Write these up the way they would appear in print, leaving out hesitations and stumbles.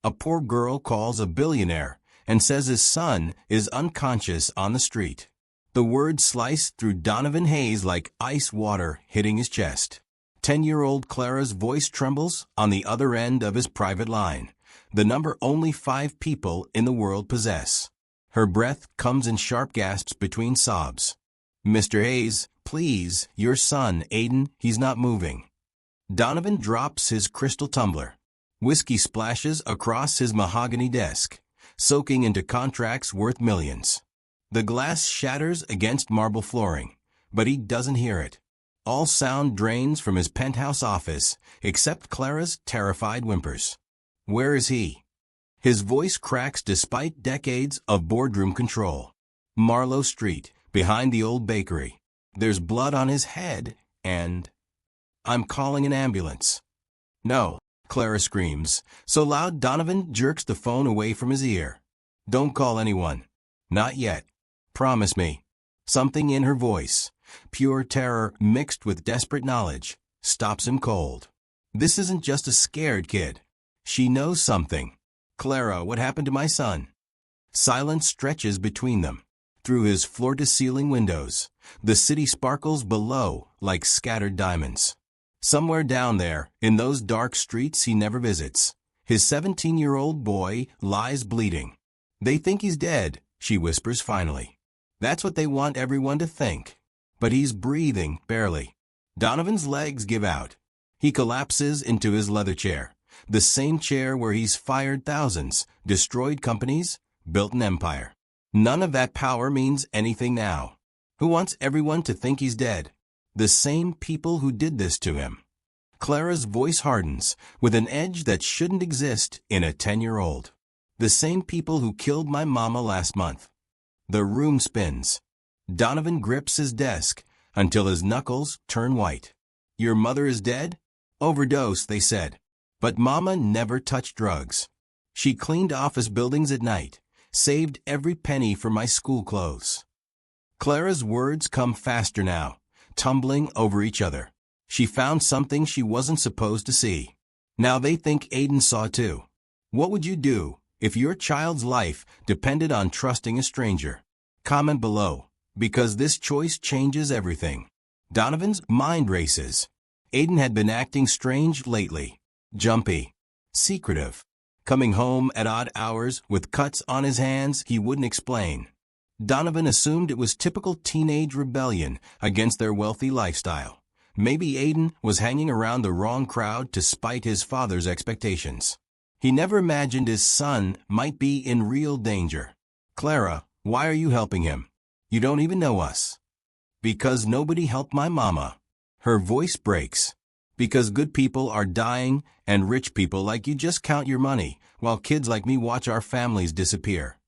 A poor girl calls a billionaire and says his son is unconscious on the street. The words slice through Donovan Hayes like ice water hitting his chest. 10-year-old Clara's voice trembles on the other end of his private line, the number only 5 people in the world possess. Her breath comes in sharp gasps between sobs. "Mr. Hayes, please, your son, Aiden, he's not moving." Donovan drops his crystal tumbler. Whiskey splashes across his mahogany desk, soaking into contracts worth millions. The glass shatters against marble flooring, but he doesn't hear it. All sound drains from his penthouse office, except Clara's terrified whimpers. Where is he? His voice cracks despite decades of boardroom control. Marlowe Street, behind the old bakery. There's blood on his head, and... "I'm calling an ambulance." "No," Clara screams, so loud Donovan jerks the phone away from his ear. "Don't call anyone. Not yet. Promise me." Something in her voice, pure terror mixed with desperate knowledge, stops him cold. This isn't just a scared kid. She knows something. "Clara, what happened to my son?" Silence stretches between them. Through his floor-to-ceiling windows, the city sparkles below like scattered diamonds. Somewhere down there, in those dark streets he never visits, his 17-year-old boy lies bleeding. "They think he's dead," she whispers finally. "That's what they want everyone to think. But he's breathing, barely." Donovan's legs give out. He collapses into his leather chair, the same chair where he's fired thousands, destroyed companies, built an empire. None of that power means anything now. Who wants everyone to think he's dead? The same people who did this to him. Clara's voice hardens, with an edge that shouldn't exist in a 10-year-old. "The same people who killed my mama last month." The room spins. Donovan grips his desk until his knuckles turn white. "Your mother is dead? Overdose, they said. But mama never touched drugs. She cleaned office buildings at night, saved every penny for my school clothes." Clara's words come faster now, tumbling over each other. She found something she wasn't supposed to see. Now they think Aiden saw too. What would you do if your child's life depended on trusting a stranger? Comment below, because this choice changes everything. Donovan's mind races. Aiden had been acting strange lately. Jumpy. Secretive. Coming home at odd hours with cuts on his hands he wouldn't explain. Donovan assumed it was typical teenage rebellion against their wealthy lifestyle. Maybe Aiden was hanging around the wrong crowd to spite his father's expectations. He never imagined his son might be in real danger. "Clara, why are you helping him? You don't even know us." "Because nobody helped my mama." Her voice breaks. "Because good people are dying and rich people like you just count your money, while kids like me watch our families disappear."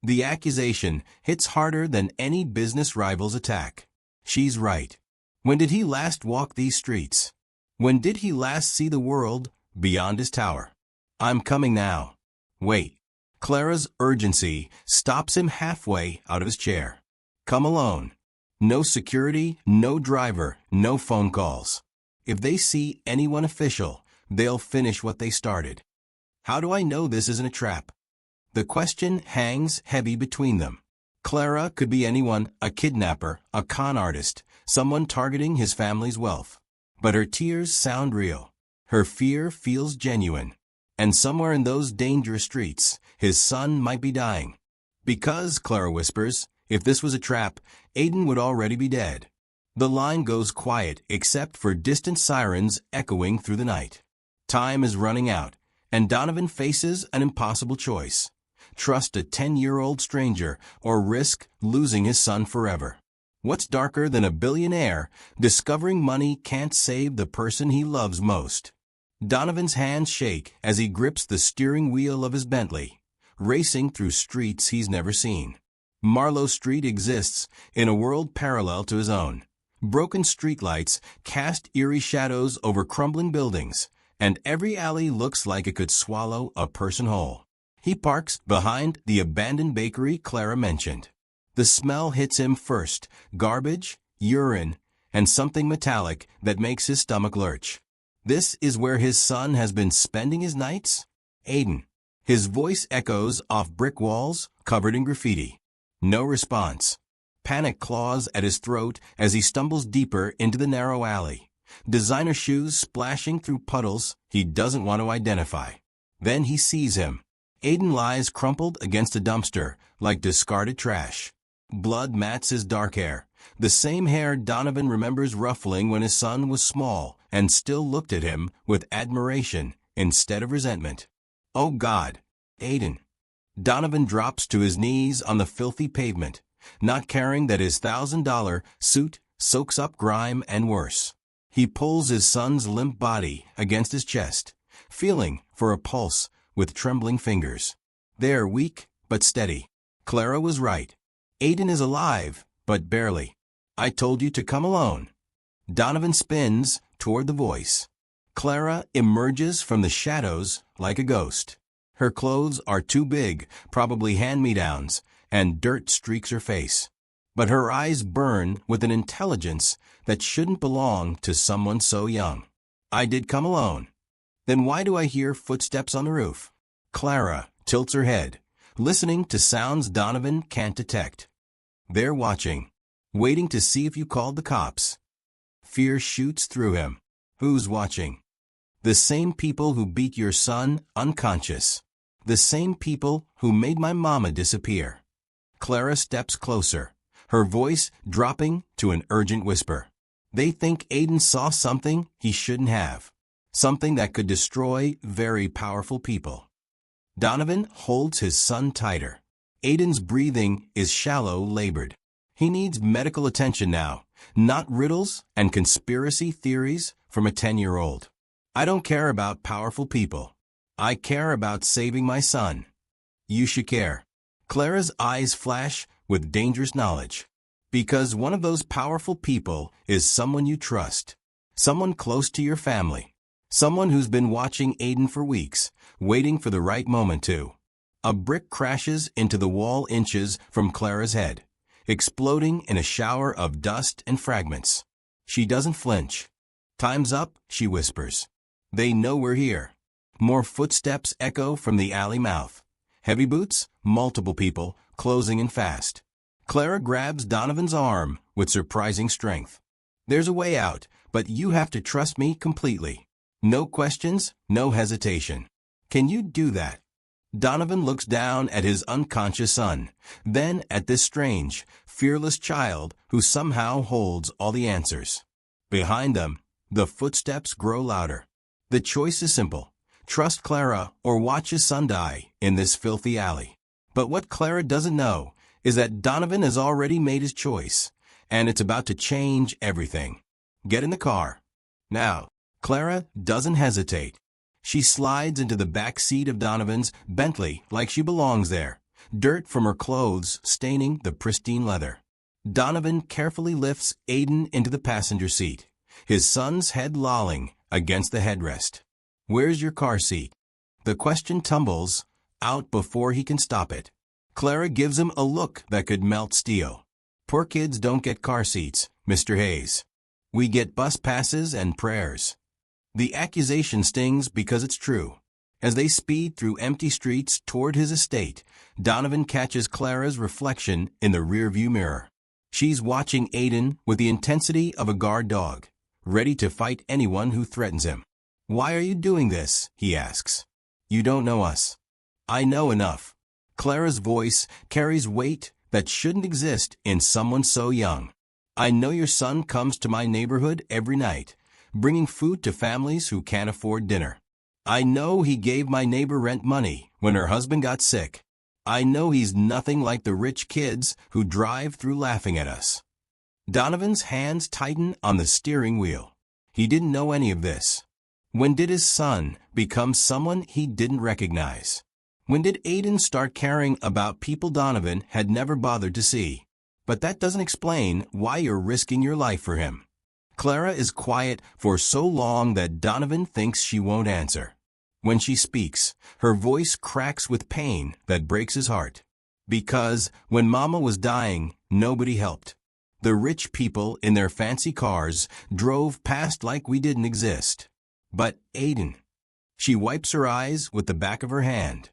The accusation hits harder than any business rival's attack. She's right. When did he last walk these streets? When did he last see the world beyond his tower? "I'm coming now." "Wait." Clara's urgency stops him halfway out of his chair. "Come alone. No security, no driver, no phone calls. If they see anyone official, they'll finish what they started." How do I know this isn't a trap? The question hangs heavy between them. Clara could be anyone, a kidnapper, a con artist, someone targeting his family's wealth. But her tears sound real. Her fear feels genuine. And somewhere in those dangerous streets, his son might be dying. Because, Clara whispers, if this was a trap, Aiden would already be dead. The line goes quiet except for distant sirens echoing through the night. Time is running out, and Donovan faces an impossible choice. Trust a 10-year-old stranger or risk losing his son forever. What's darker than a billionaire discovering money can't save the person he loves most? Donovan's hands shake as he grips the steering wheel of his Bentley, racing through streets he's never seen. Marlowe Street exists in a world parallel to his own. Broken streetlights cast eerie shadows over crumbling buildings, and every alley looks like it could swallow a person whole. He parks behind the abandoned bakery Clara mentioned. The smell hits him first, garbage, urine, and something metallic that makes his stomach lurch. This is where his son has been spending his nights? Aiden. His voice echoes off brick walls covered in graffiti. No response. Panic claws at his throat as he stumbles deeper into the narrow alley. Designer shoes splashing through puddles he doesn't want to identify. Then he sees him. Aiden lies crumpled against a dumpster like discarded trash. Blood mats his dark hair, the same hair Donovan remembers ruffling when his son was small and still looked at him with admiration instead of resentment. Oh God, Aiden. Donovan drops to his knees on the filthy pavement, not caring that his $1,000 suit soaks up grime and worse. He pulls his son's limp body against his chest, feeling for a pulse with trembling fingers. They're weak but steady. Clara was right. Aiden is alive, but barely. I told you to come alone. Donovan spins toward the voice. Clara emerges from the shadows like a ghost. Her clothes are too big, probably hand-me-downs, and dirt streaks her face. But her eyes burn with an intelligence that shouldn't belong to someone so young. I did come alone. Then why do I hear footsteps on the roof? Clara tilts her head, listening to sounds Donovan can't detect. They're watching, waiting to see if you called the cops. Fear shoots through him. Who's watching? The same people who beat your son unconscious. The same people who made my mama disappear. Clara steps closer, her voice dropping to an urgent whisper. They think Aiden saw something he shouldn't have. Something that could destroy very powerful people. Donovan holds his son tighter. Aiden's breathing is shallow, labored. He needs medical attention now, not riddles and conspiracy theories from a 10-year-old. I don't care about powerful people. I care about saving my son. You should care. Clara's eyes flash with dangerous knowledge. Because one of those powerful people is someone you trust. Someone close to your family. Someone who's been watching Aiden for weeks, waiting for the right moment to. A brick crashes into the wall inches from Clara's head, exploding in a shower of dust and fragments. She doesn't flinch. Time's up, she whispers. They know we're here. More footsteps echo from the alley mouth. Heavy boots, multiple people, closing in fast. Clara grabs Donovan's arm with surprising strength. There's a way out, but you have to trust me completely. No questions, no hesitation. Can you do that? Donovan looks down at his unconscious son, then at this strange, fearless child who somehow holds all the answers. Behind them, the footsteps grow louder. The choice is simple. Trust Clara or watch his son die in this filthy alley. But what Clara doesn't know is that Donovan has already made his choice, and it's about to change everything. Get in the car. Now, Clara doesn't hesitate. She slides into the back seat of Donovan's Bentley like she belongs there, dirt from her clothes staining the pristine leather. Donovan carefully lifts Aiden into the passenger seat, his son's head lolling against the headrest. Where's your car seat? The question tumbles out before he can stop it. Clara gives him a look that could melt steel. Poor kids don't get car seats, Mr. Hayes. We get bus passes and prayers. The accusation stings because it's true. As they speed through empty streets toward his estate, Donovan catches Clara's reflection in the rearview mirror. She's watching Aiden with the intensity of a guard dog, ready to fight anyone who threatens him. Why are you doing this? He asks. You don't know us. I know enough. Clara's voice carries weight that shouldn't exist in someone so young. I know your son comes to my neighborhood every night, bringing food to families who can't afford dinner. I know he gave my neighbor rent money when her husband got sick. I know he's nothing like the rich kids who drive through laughing at us. Donovan's hands tighten on the steering wheel. He didn't know any of this. When did his son become someone he didn't recognize? When did Aiden start caring about people Donovan had never bothered to see? But that doesn't explain why you're risking your life for him. Clara is quiet for so long that Donovan thinks she won't answer. When she speaks, her voice cracks with pain that breaks his heart. Because when Mama was dying, nobody helped. The rich people in their fancy cars drove past like we didn't exist. But Aiden. She wipes her eyes with the back of her hand.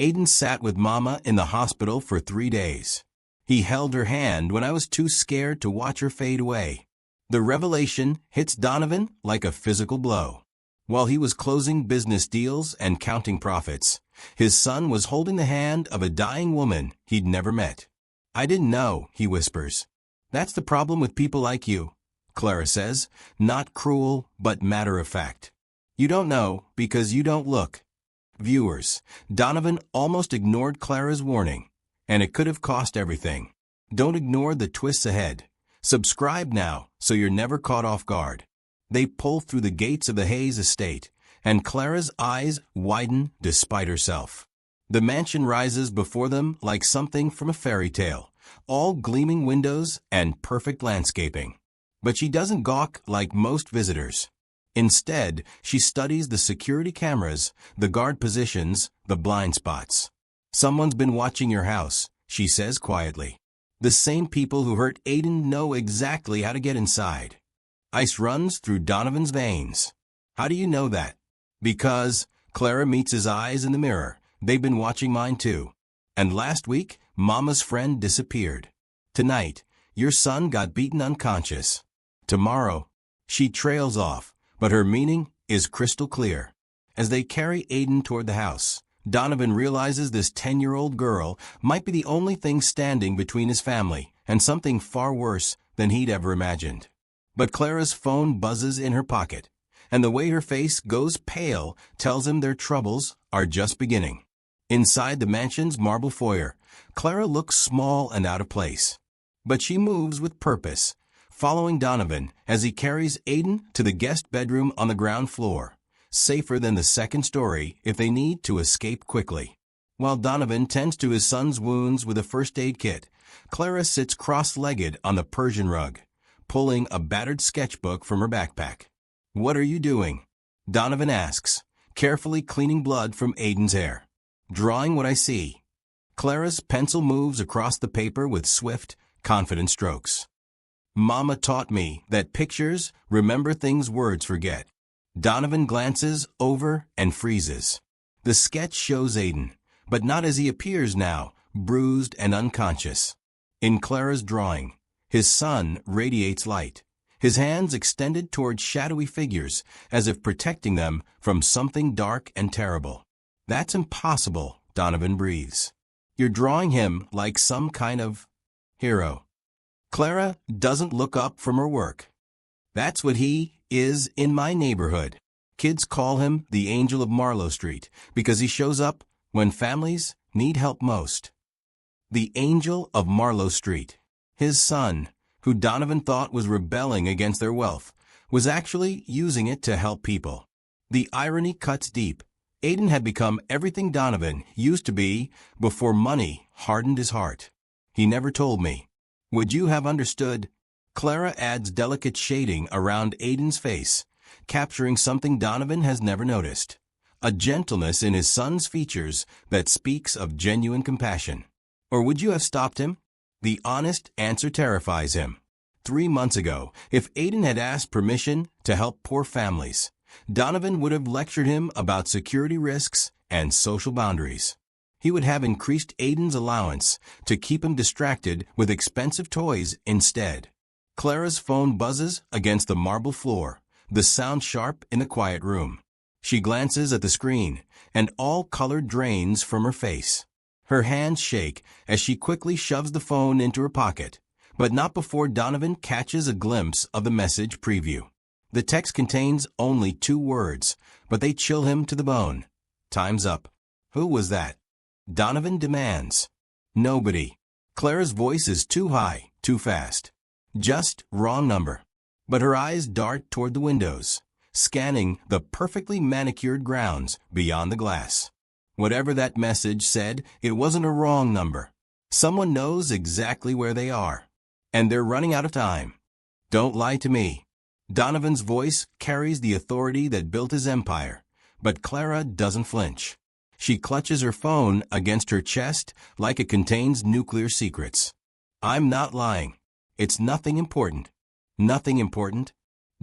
Aiden sat with Mama in the hospital for 3 days. He held her hand when I was too scared to watch her fade away. The revelation hits Donovan like a physical blow. While he was closing business deals and counting profits, his son was holding the hand of a dying woman he'd never met. "I didn't know," he whispers. "That's the problem with people like you," Clara says, not cruel but matter of fact. "You don't know because you don't look." Viewers, Donovan almost ignored Clara's warning, and it could have cost everything. Don't ignore the twists ahead. Subscribe now so you're never caught off guard. They pull through the gates of the Hayes estate, and Clara's eyes widen despite herself. The mansion rises before them like something from a fairy tale, all gleaming windows and perfect landscaping. But she doesn't gawk like most visitors. Instead, she studies the security cameras, the guard positions, the blind spots. "Someone's been watching your house," she says quietly. "The same people who hurt Aiden know exactly how to get inside." Ice runs through Donovan's veins. "How do you know that?" "Because," Clara meets his eyes in the mirror, "they've been watching mine too. And last week, Mama's friend disappeared. Tonight, your son got beaten unconscious. Tomorrow," she trails off, but her meaning is crystal clear. As they carry Aiden toward the house, Donovan realizes this 10-year-old girl might be the only thing standing between his family and something far worse than he'd ever imagined. But Clara's phone buzzes in her pocket, and the way her face goes pale tells him their troubles are just beginning. Inside the mansion's marble foyer, Clara looks small and out of place. But she moves with purpose, following Donovan as he carries Aiden to the guest bedroom on the ground floor, safer than the second story if they need to escape quickly. While Donovan tends to his son's wounds with a first aid kit, Clara sits cross-legged on the Persian rug, pulling a battered sketchbook from her backpack. "What are you doing?" Donovan asks, carefully cleaning blood from Aiden's hair. "Drawing what I see." Clara's pencil moves across the paper with swift, confident strokes. "Mama taught me that pictures remember things words forget." Donovan glances over and freezes. The sketch shows Aiden, but not as he appears now, bruised and unconscious. In Clara's drawing, his son radiates light, his hands extended toward shadowy figures as if protecting them from something dark and terrible. "That's impossible," Donovan breathes. "You're drawing him like some kind of hero." Clara doesn't look up from her work. "That's what he is in my neighborhood. Kids call him the Angel of Marlowe Street because he shows up when families need help most." The Angel of Marlowe Street. His son, who Donovan thought was rebelling against their wealth, was actually using it to help people. The irony cuts deep. Aiden had become everything Donovan used to be before money hardened his heart. "He never told me. Would you have understood?" Clara adds delicate shading around Aiden's face, capturing something Donovan has never noticed. A gentleness in his son's features that speaks of genuine compassion. "Or would you have stopped him?" The honest answer terrifies him. 3 months ago, if Aiden had asked permission to help poor families, Donovan would have lectured him about security risks and social boundaries. He would have increased Aiden's allowance to keep him distracted with expensive toys instead. Clara's phone buzzes against the marble floor, the sound sharp in the quiet room. She glances at the screen, and all color drains from her face. Her hands shake as she quickly shoves the phone into her pocket, but not before Donovan catches a glimpse of the message preview. The text contains only 2 words, but they chill him to the bone. "Time's up." "Who was that?" Donovan demands. "Nobody." Clara's voice is too high, too fast. "Just wrong number." But her eyes dart toward the windows, scanning the perfectly manicured grounds beyond the glass. Whatever that message said, it wasn't a wrong number. Someone knows exactly where they are, and they're running out of time. "Don't lie to me." Donovan's voice carries the authority that built his empire, but Clara doesn't flinch. She clutches her phone against her chest like it contains nuclear secrets. "I'm not lying. It's nothing important." "Nothing important?"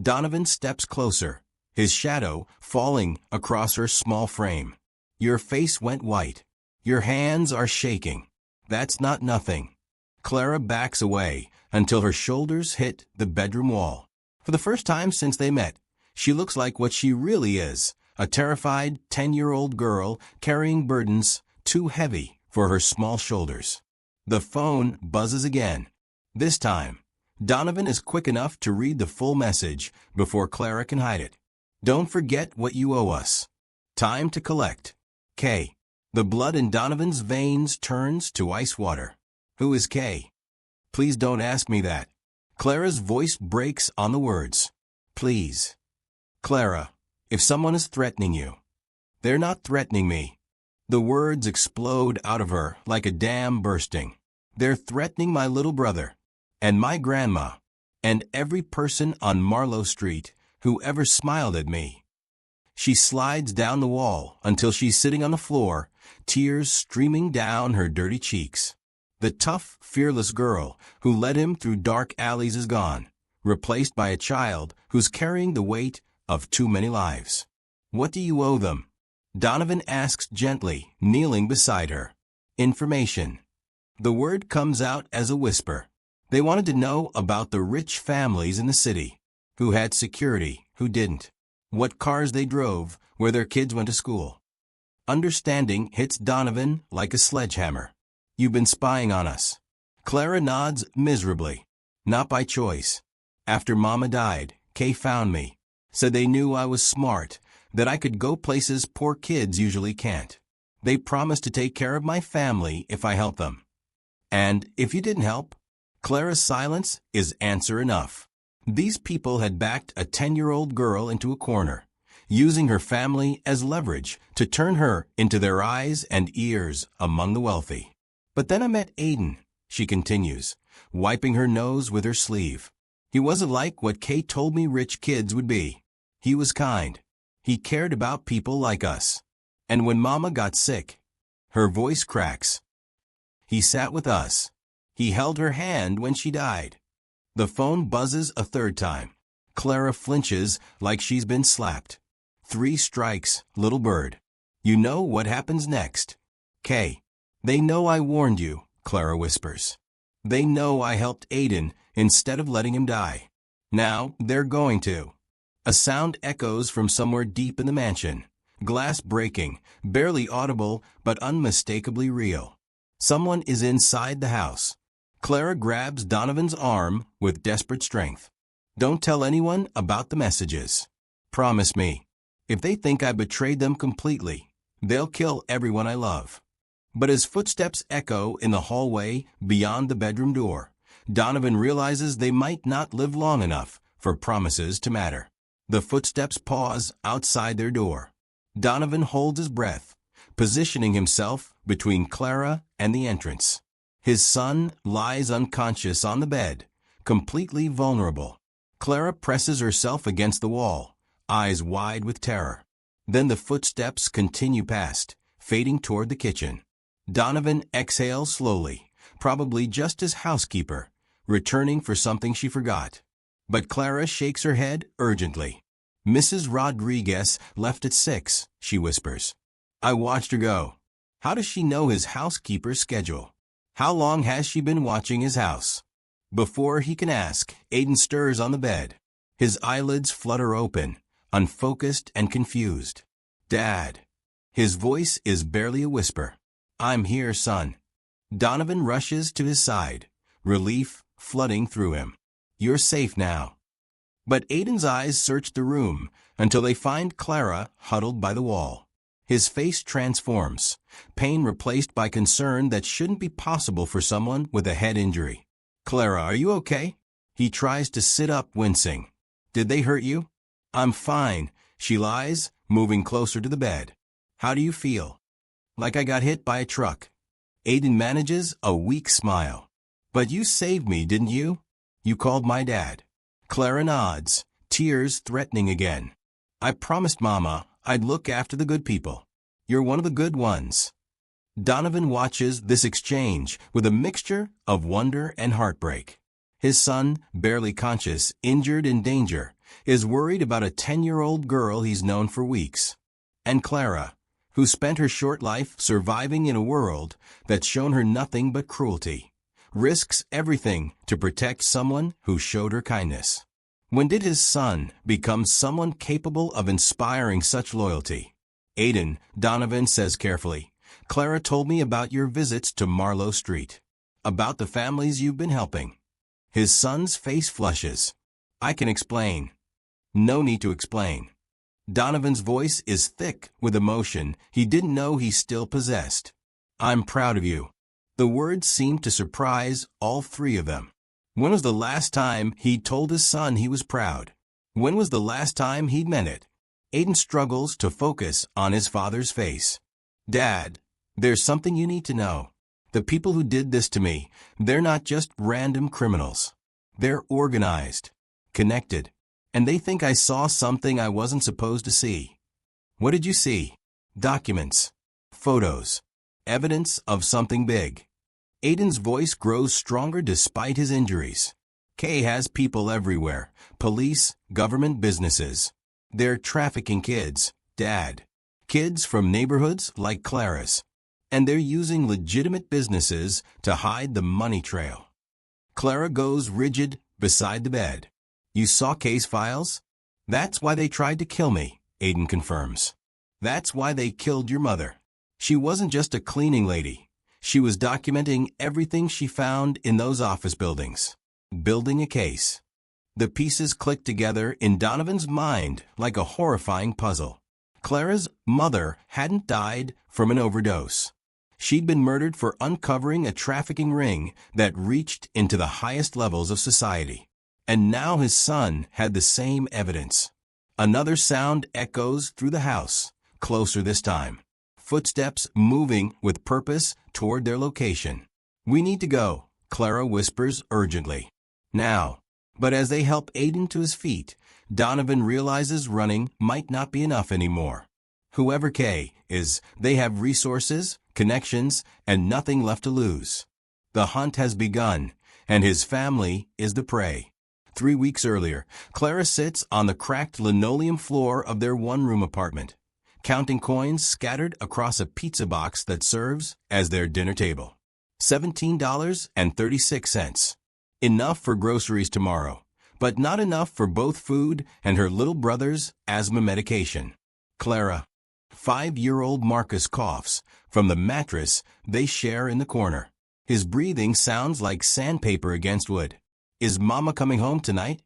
Donovan steps closer, his shadow falling across her small frame. Your face went white. Your hands are shaking. That's not nothing. Clara backs away until her shoulders hit the bedroom wall. For the first time since they met, she looks like what she really is, a terrified 10-year-old girl carrying burdens too heavy for her small shoulders. The phone buzzes again. This time, Donovan is quick enough to read the full message before Clara can hide it. Don't forget what you owe us. Time to collect. Kay. The blood in Donovan's veins turns to ice water. Who is Kay? Please don't ask me that. Clara's voice breaks on the words. Please. Clara, if someone is threatening you, they're not threatening me. The words explode out of her like a dam bursting. They're threatening my little brother, and my grandma, and every person on Marlowe Street who ever smiled at me. She slides down the wall until she's sitting on the floor, tears streaming down her dirty cheeks. The tough, fearless girl who led him through dark alleys is gone, replaced by a child who's carrying the weight of too many lives. What do you owe them? Donovan asks gently, kneeling beside her. Information. The word comes out as a whisper. They wanted to know about the rich families in the city, who had security, who didn't, what cars they drove, where their kids went to school. Understanding hits Donovan like a sledgehammer. You've been spying on us. Clara nods miserably. Not by choice. After Mama died, Kay found me. Said they knew I was smart, that I could go places poor kids usually can't. They promised to take care of my family if I helped them. And if you didn't help? Clara's silence is answer enough. These people had backed a 10-year-old girl into a corner, using her family as leverage to turn her into their eyes and ears among the wealthy. But then I met Aiden, she continues, wiping her nose with her sleeve. He wasn't like what Kate told me rich kids would be. He was kind. He cared about people like us. And when Mama got sick, her voice cracks. He sat with us. He held her hand when she died. The phone buzzes a third time. Clara flinches like she's been slapped. 3 strikes, little bird. You know what happens next. Kay. They know I warned you, Clara whispers. They know I helped Aiden instead of letting him die. Now they're going to. A sound echoes from somewhere deep in the mansion. Glass breaking, barely audible but unmistakably real. Someone is inside the house. Clara grabs Donovan's arm with desperate strength. Don't tell anyone about the messages. Promise me. If they think I betrayed them completely, they'll kill everyone I love. But as footsteps echo in the hallway beyond the bedroom door, Donovan realizes they might not live long enough for promises to matter. The footsteps pause outside their door. Donovan holds his breath, positioning himself between Clara and the entrance. His son lies unconscious on the bed, completely vulnerable. Clara presses herself against the wall, eyes wide with terror. Then the footsteps continue past, fading toward the kitchen. Donovan exhales slowly, probably just as housekeeper, returning for something she forgot. But Clara shakes her head urgently. Mrs. Rodriguez left at 6, she whispers. I watched her go. How does she know his housekeeper's schedule? How long has she been watching his house? Before he can ask, Aiden stirs on the bed. His eyelids flutter open, unfocused and confused. Dad. His voice is barely a whisper. I'm here, son. Donovan rushes to his side, relief flooding through him. You're safe now. But Aiden's eyes search the room until they find Clara huddled by the wall. His face transforms, pain replaced by concern that shouldn't be possible for someone with a head injury. Clara, are you okay? He tries to sit up, wincing. Did they hurt you? I'm fine, she lies, moving closer to the bed. How do you feel? Like I got hit by a truck. Aiden manages a weak smile. But you saved me, didn't you? You called my dad. Clara nods, tears threatening again. I promised Mama I'd look after the good people. You're one of the good ones. Donovan watches this exchange with a mixture of wonder and heartbreak. His son, barely conscious, injured, in danger, is worried about a 10-year-old girl he's known for weeks. And Clara, who spent her short life surviving in a world that's shown her nothing but cruelty, risks everything to protect someone who showed her kindness. When did his son become someone capable of inspiring such loyalty? Aiden, Donovan says carefully, Clara told me about your visits to Marlowe Street, about the families you've been helping. His son's face flushes. I can explain. No need to explain. Donovan's voice is thick with emotion he didn't know he still possessed. I'm proud of you. The words seemed to surprise all three of them. When was the last time he'd told his son he was proud? When was the last time he'd meant it? Aiden struggles to focus on his father's face. Dad, there's something you need to know. The people who did this to me, they're not just random criminals. They're organized, connected, and they think I saw something I wasn't supposed to see. What did you see? Documents, photos, evidence of something big. Aiden's voice grows stronger despite his injuries. Kay has people everywhere, police, government, businesses. They're trafficking kids, Dad. Kids from neighborhoods like Clara's. And they're using legitimate businesses to hide the money trail. Clara goes rigid beside the bed. You saw case files? That's why they tried to kill me, Aiden confirms. That's why they killed your mother. She wasn't just a cleaning lady. She was documenting everything she found in those office buildings. Building a case. The pieces clicked together in Donovan's mind like a horrifying puzzle. Clara's mother hadn't died from an overdose. She'd been murdered for uncovering a trafficking ring that reached into the highest levels of society. And now his son had the same evidence. Another sound echoes through the house, closer this time. Footsteps moving with purpose toward their location. We need to go, Clara whispers urgently. Now. But as they help Aiden to his feet, Donovan realizes running might not be enough anymore. Whoever Kay is, they have resources, connections, and nothing left to lose. The hunt has begun, and his family is the prey. 3 weeks earlier, Clara sits on the cracked linoleum floor of their one-room apartment, counting coins scattered across a pizza box that serves as their dinner table. $17.36. Enough for groceries tomorrow, but not enough for both food and her little brother's asthma medication. Clara. 5-year-old Marcus coughs from the mattress they share in the corner. His breathing sounds like sandpaper against wood. Is Mama coming home tonight?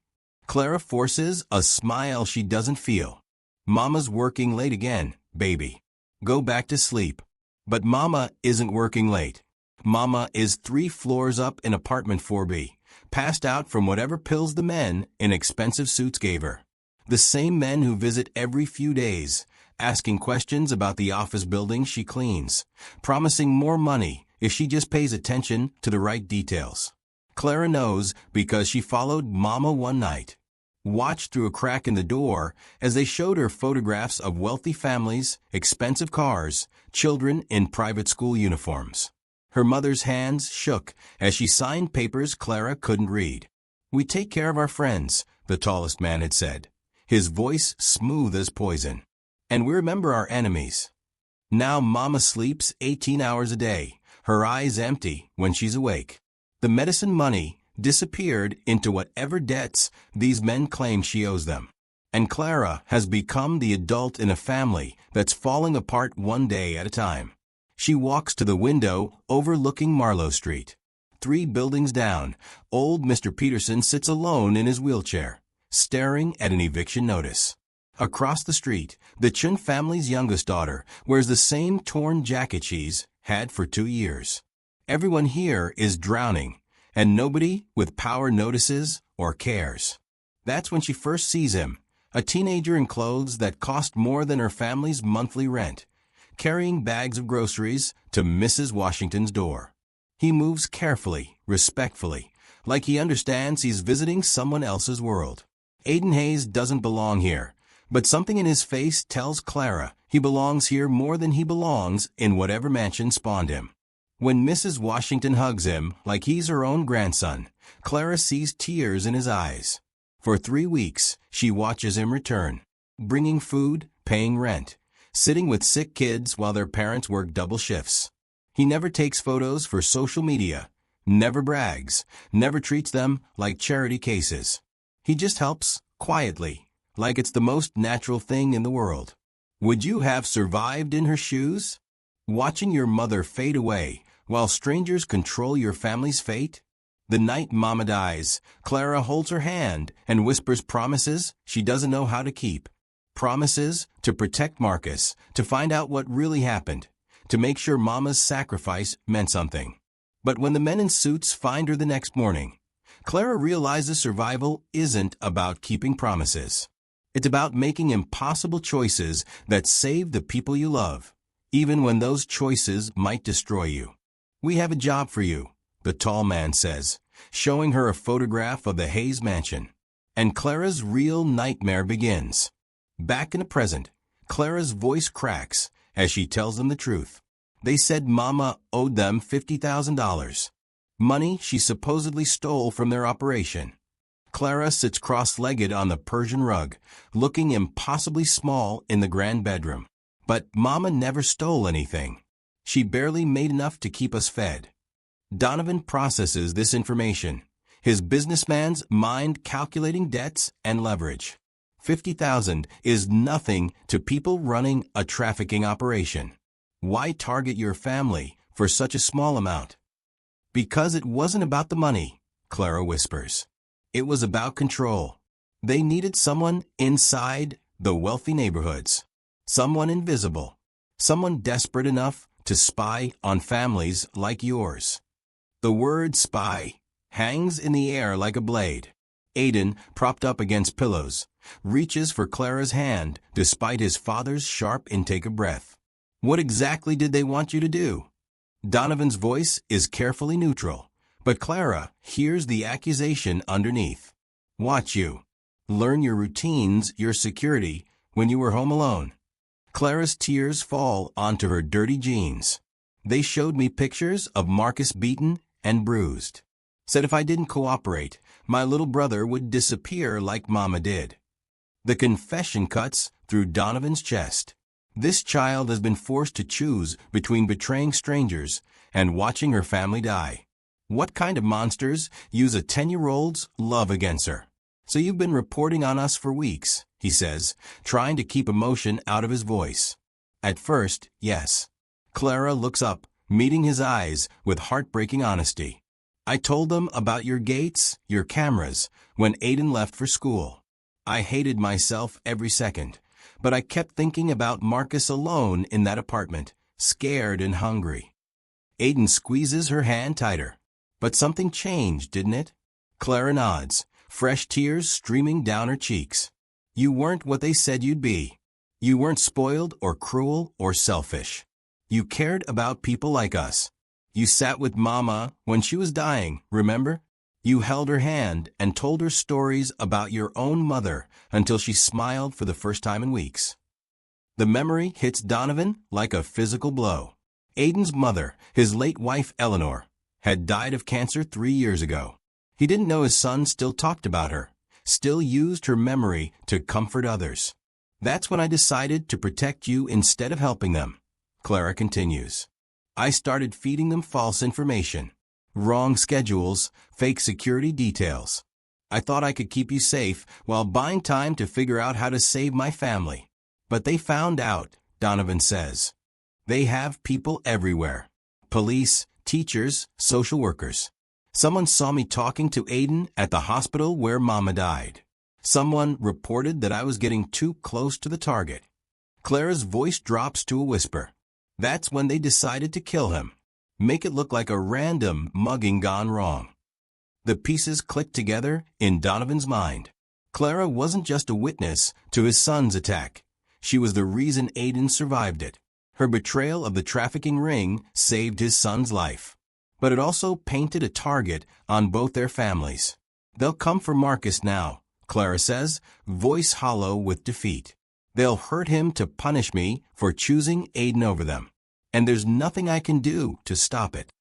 Clara forces a smile she doesn't feel. Mama's working late again, baby. Go back to sleep. But Mama isn't working late. Mama is 3 floors up in apartment 4B, passed out from whatever pills the men in expensive suits gave her. The same men who visit every few days, asking questions about the office building she cleans, promising more money if she just pays attention to the right details. Clara knows because she followed Mama one night. Watched through a crack in the door as they showed her photographs of wealthy families, expensive cars, children in private school uniforms. Her mother's hands shook as she signed papers Clara couldn't read. We take care of our friends, the tallest man had said, his voice smooth as poison. And we remember our enemies. Now Mama sleeps 18 hours a day, her eyes empty when she's awake. The medicine money disappeared into whatever debts these men claim she owes them. And Clara has become the adult in a family that's falling apart one day at a time. She walks to the window overlooking Marlowe Street. 3 buildings down, old Mr. Peterson sits alone in his wheelchair, staring at an eviction notice. Across the street, the Chun family's youngest daughter wears the same torn jacket she's had for 2 years. Everyone here is drowning, and nobody with power notices or cares. That's when she first sees him, a teenager in clothes that cost more than her family's monthly rent, carrying bags of groceries to Mrs. Washington's door. He moves carefully, respectfully, like he understands he's visiting someone else's world. Aiden Hayes doesn't belong here, but something in his face tells Clara he belongs here more than he belongs in whatever mansion spawned him. When Mrs. Washington hugs him like he's her own grandson, Clara sees tears in his eyes. For 3 weeks, she watches him return, bringing food, paying rent, sitting with sick kids while their parents work double shifts. He never takes photos for social media, never brags, never treats them like charity cases. He just helps, quietly, like it's the most natural thing in the world. Would you have survived in her shoes? Watching your mother fade away while strangers control your family's fate? The night Mama dies, Clara holds her hand and whispers promises she doesn't know how to keep. Promises to protect Marcus, to find out what really happened, to make sure Mama's sacrifice meant something. But when the men in suits find her the next morning, Clara realizes survival isn't about keeping promises. It's about making impossible choices that save the people you love, even when those choices might destroy you. "We have a job for you," the tall man says, showing her a photograph of the Hayes mansion. And Clara's real nightmare begins. Back in the present, Clara's voice cracks as she tells them the truth. They said Mama owed them $50,000. Money she supposedly stole from their operation. Clara sits cross-legged on the Persian rug, looking impossibly small in the grand bedroom. But Mama never stole anything. She barely made enough to keep us fed. Donovan processes this information, his businessman's mind calculating debts and leverage. $50,000 is nothing to people running a trafficking operation. Why target your family for such a small amount? Because it wasn't about the money, Clara whispers. It was about control. They needed someone inside the wealthy neighborhoods. Someone invisible. Someone desperate enough to spy on families like yours. The word spy hangs in the air like a blade. Aiden, propped up against pillows, reaches for Clara's hand despite his father's sharp intake of breath. What exactly did they want you to do? Donovan's voice is carefully neutral, but Clara hears the accusation underneath. Watch you. Learn your routines, your security, when you were home alone. Clara's tears fall onto her dirty jeans. They showed me pictures of Marcus beaten and bruised. Said if I didn't cooperate, my little brother would disappear like Mama did. The confession cuts through Donovan's chest. This child has been forced to choose between betraying strangers and watching her family die. What kind of monsters use a 10-year-old's love against her? So you've been reporting on us for weeks, he says, trying to keep emotion out of his voice. At first, yes. Clara looks up, meeting his eyes with heartbreaking honesty. I told them about your gates, your cameras, when Aiden left for school. I hated myself every second, but I kept thinking about Marcus alone in that apartment, scared and hungry. Aiden squeezes her hand tighter. But something changed, didn't it? Clara nods, fresh tears streaming down her cheeks. You weren't what they said you'd be. You weren't spoiled or cruel or selfish. You cared about people like us. You sat with Mama when she was dying, remember? You held her hand and told her stories about your own mother until she smiled for the first time in weeks. The memory hits Donovan like a physical blow. Aiden's mother, his late wife Eleanor, had died of cancer 3 years ago. He didn't know his son still talked about her, still used her memory to comfort others. That's when I decided to protect you instead of helping them, Clara continues. I started feeding them false information. Wrong schedules, fake security details. I thought I could keep you safe while buying time to figure out how to save my family. But they found out, Donovan says. They have people everywhere. Police, teachers, social workers. Someone saw me talking to Aiden at the hospital where Mama died. Someone reported that I was getting too close to the target. Clara's voice drops to a whisper. That's when they decided to kill him. Make it look like a random mugging gone wrong. The pieces clicked together in Donovan's mind. Clara wasn't just a witness to his son's attack. She was the reason Aiden survived it. Her betrayal of the trafficking ring saved his son's life. But it also painted a target on both their families. They'll come for Marcus now, Clara says, voice hollow with defeat. They'll hurt him to punish me for choosing Aiden over them. And there's nothing I can do to stop it.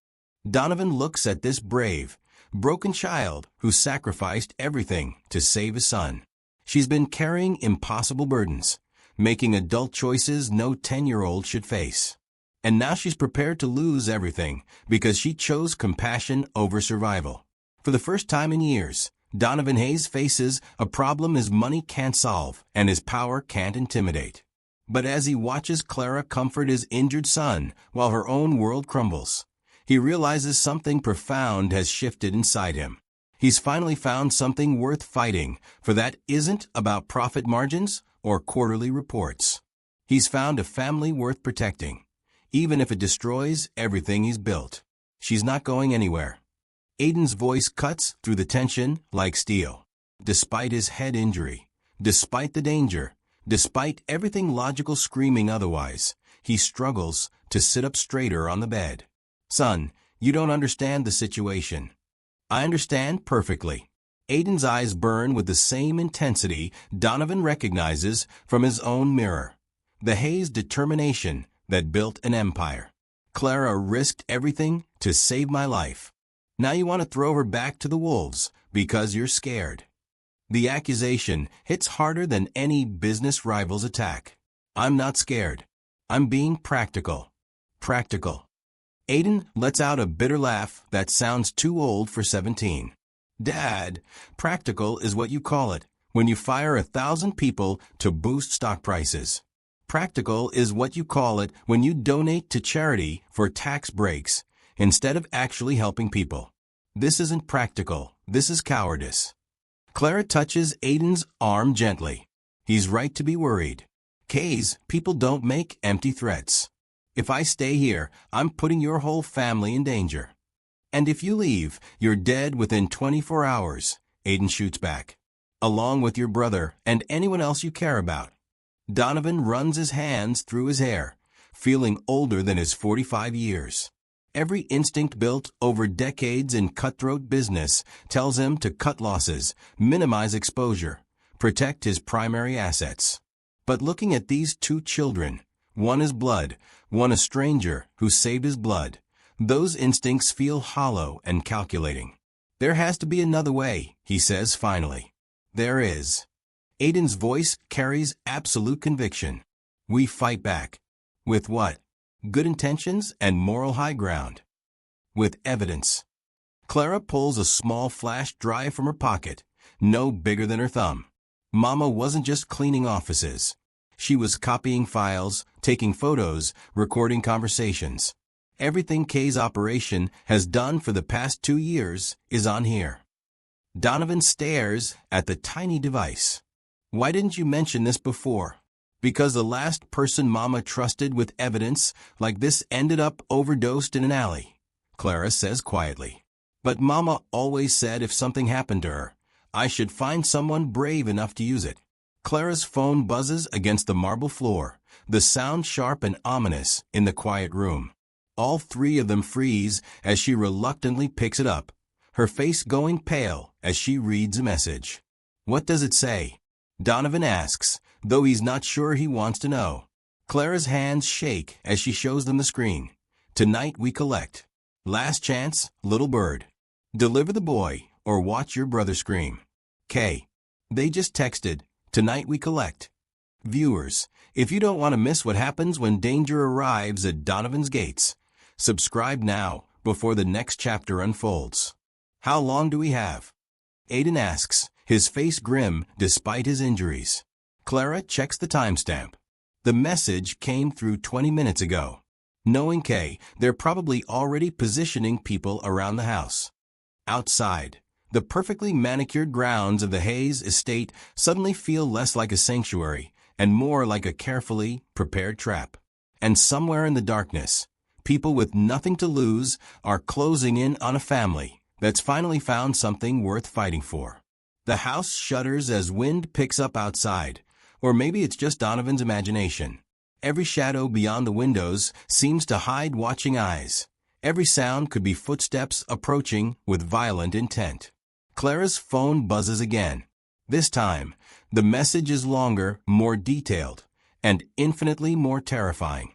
Donovan looks at this brave, broken child who sacrificed everything to save his son. She's been carrying impossible burdens, making adult choices no 10-year-old should face. And now she's prepared to lose everything because she chose compassion over survival. For the first time in years, Donovan Hayes faces a problem his money can't solve and his power can't intimidate. But as he watches Clara comfort his injured son while her own world crumbles, he realizes something profound has shifted inside him. He's finally found something worth fighting for that isn't about profit margins or quarterly reports. He's found a family worth protecting, even if it destroys everything he's built. She's not going anywhere. Aiden's voice cuts through the tension like steel. Despite his head injury, despite the danger, despite everything logical screaming otherwise, he struggles to sit up straighter on the bed. Son, you don't understand the situation. I understand perfectly. Aiden's eyes burn with the same intensity Donovan recognizes from his own mirror. The Hayes determination that built an empire. Clara risked everything to save my life. Now you want to throw her back to the wolves because you're scared. The accusation hits harder than any business rival's attack. I'm not scared. I'm being practical. Practical. Aiden lets out a bitter laugh that sounds too old for 17. Dad, practical is what you call it when you fire 1,000 people to boost stock prices. Practical is what you call it when you donate to charity for tax breaks instead of actually helping people. This isn't practical. This is cowardice. Clara touches Aiden's arm gently. He's right to be worried. K's, people don't make empty threats. If I stay here, I'm putting your whole family in danger. And if you leave, you're dead within 24 hours, Aiden shoots back. Along with your brother and anyone else you care about. Donovan runs his hands through his hair, feeling older than his 45 years. Every instinct built over decades in cutthroat business tells him to cut losses, minimize exposure, protect his primary assets. But looking at these two children, one is blood, one a stranger who saved his blood, those instincts feel hollow and calculating. There has to be another way, he says finally. There is. Aiden's voice carries absolute conviction. We fight back. With what? Good intentions and moral high ground. With evidence. Clara pulls a small flash drive from her pocket, no bigger than her thumb. Mama wasn't just cleaning offices. She was copying files, taking photos, recording conversations. Everything Kay's operation has done for the past 2 years is on here. Donovan stares at the tiny device. Why didn't you mention this before? Because the last person Mama trusted with evidence like this ended up overdosed in an alley, Clara says quietly. But Mama always said if something happened to her, I should find someone brave enough to use it. Clara's phone buzzes against the marble floor, the sound sharp and ominous in the quiet room. All three of them freeze as she reluctantly picks it up, her face going pale as she reads a message. What does it say? Donovan asks, though he's not sure he wants to know. Clara's hands shake as she shows them the screen. Tonight we collect. Last chance, little bird. Deliver the boy or watch your brother scream. K. They just texted. Tonight we collect. Viewers, if you don't want to miss what happens when danger arrives at Donovan's gates, subscribe now before the next chapter unfolds. How long do we have? Aiden asks, his face grim despite his injuries. Clara checks the timestamp. The message came through 20 minutes ago. Knowing Kay, they're probably already positioning people around the house. Outside, the perfectly manicured grounds of the Hayes estate suddenly feel less like a sanctuary and more like a carefully prepared trap. And somewhere in the darkness, people with nothing to lose are closing in on a family that's finally found something worth fighting for. The house shudders as wind picks up outside, or maybe it's just Donovan's imagination. Every shadow beyond the windows seems to hide watching eyes. Every sound could be footsteps approaching with violent intent. Clara's phone buzzes again. This time, the message is longer, more detailed, and infinitely more terrifying.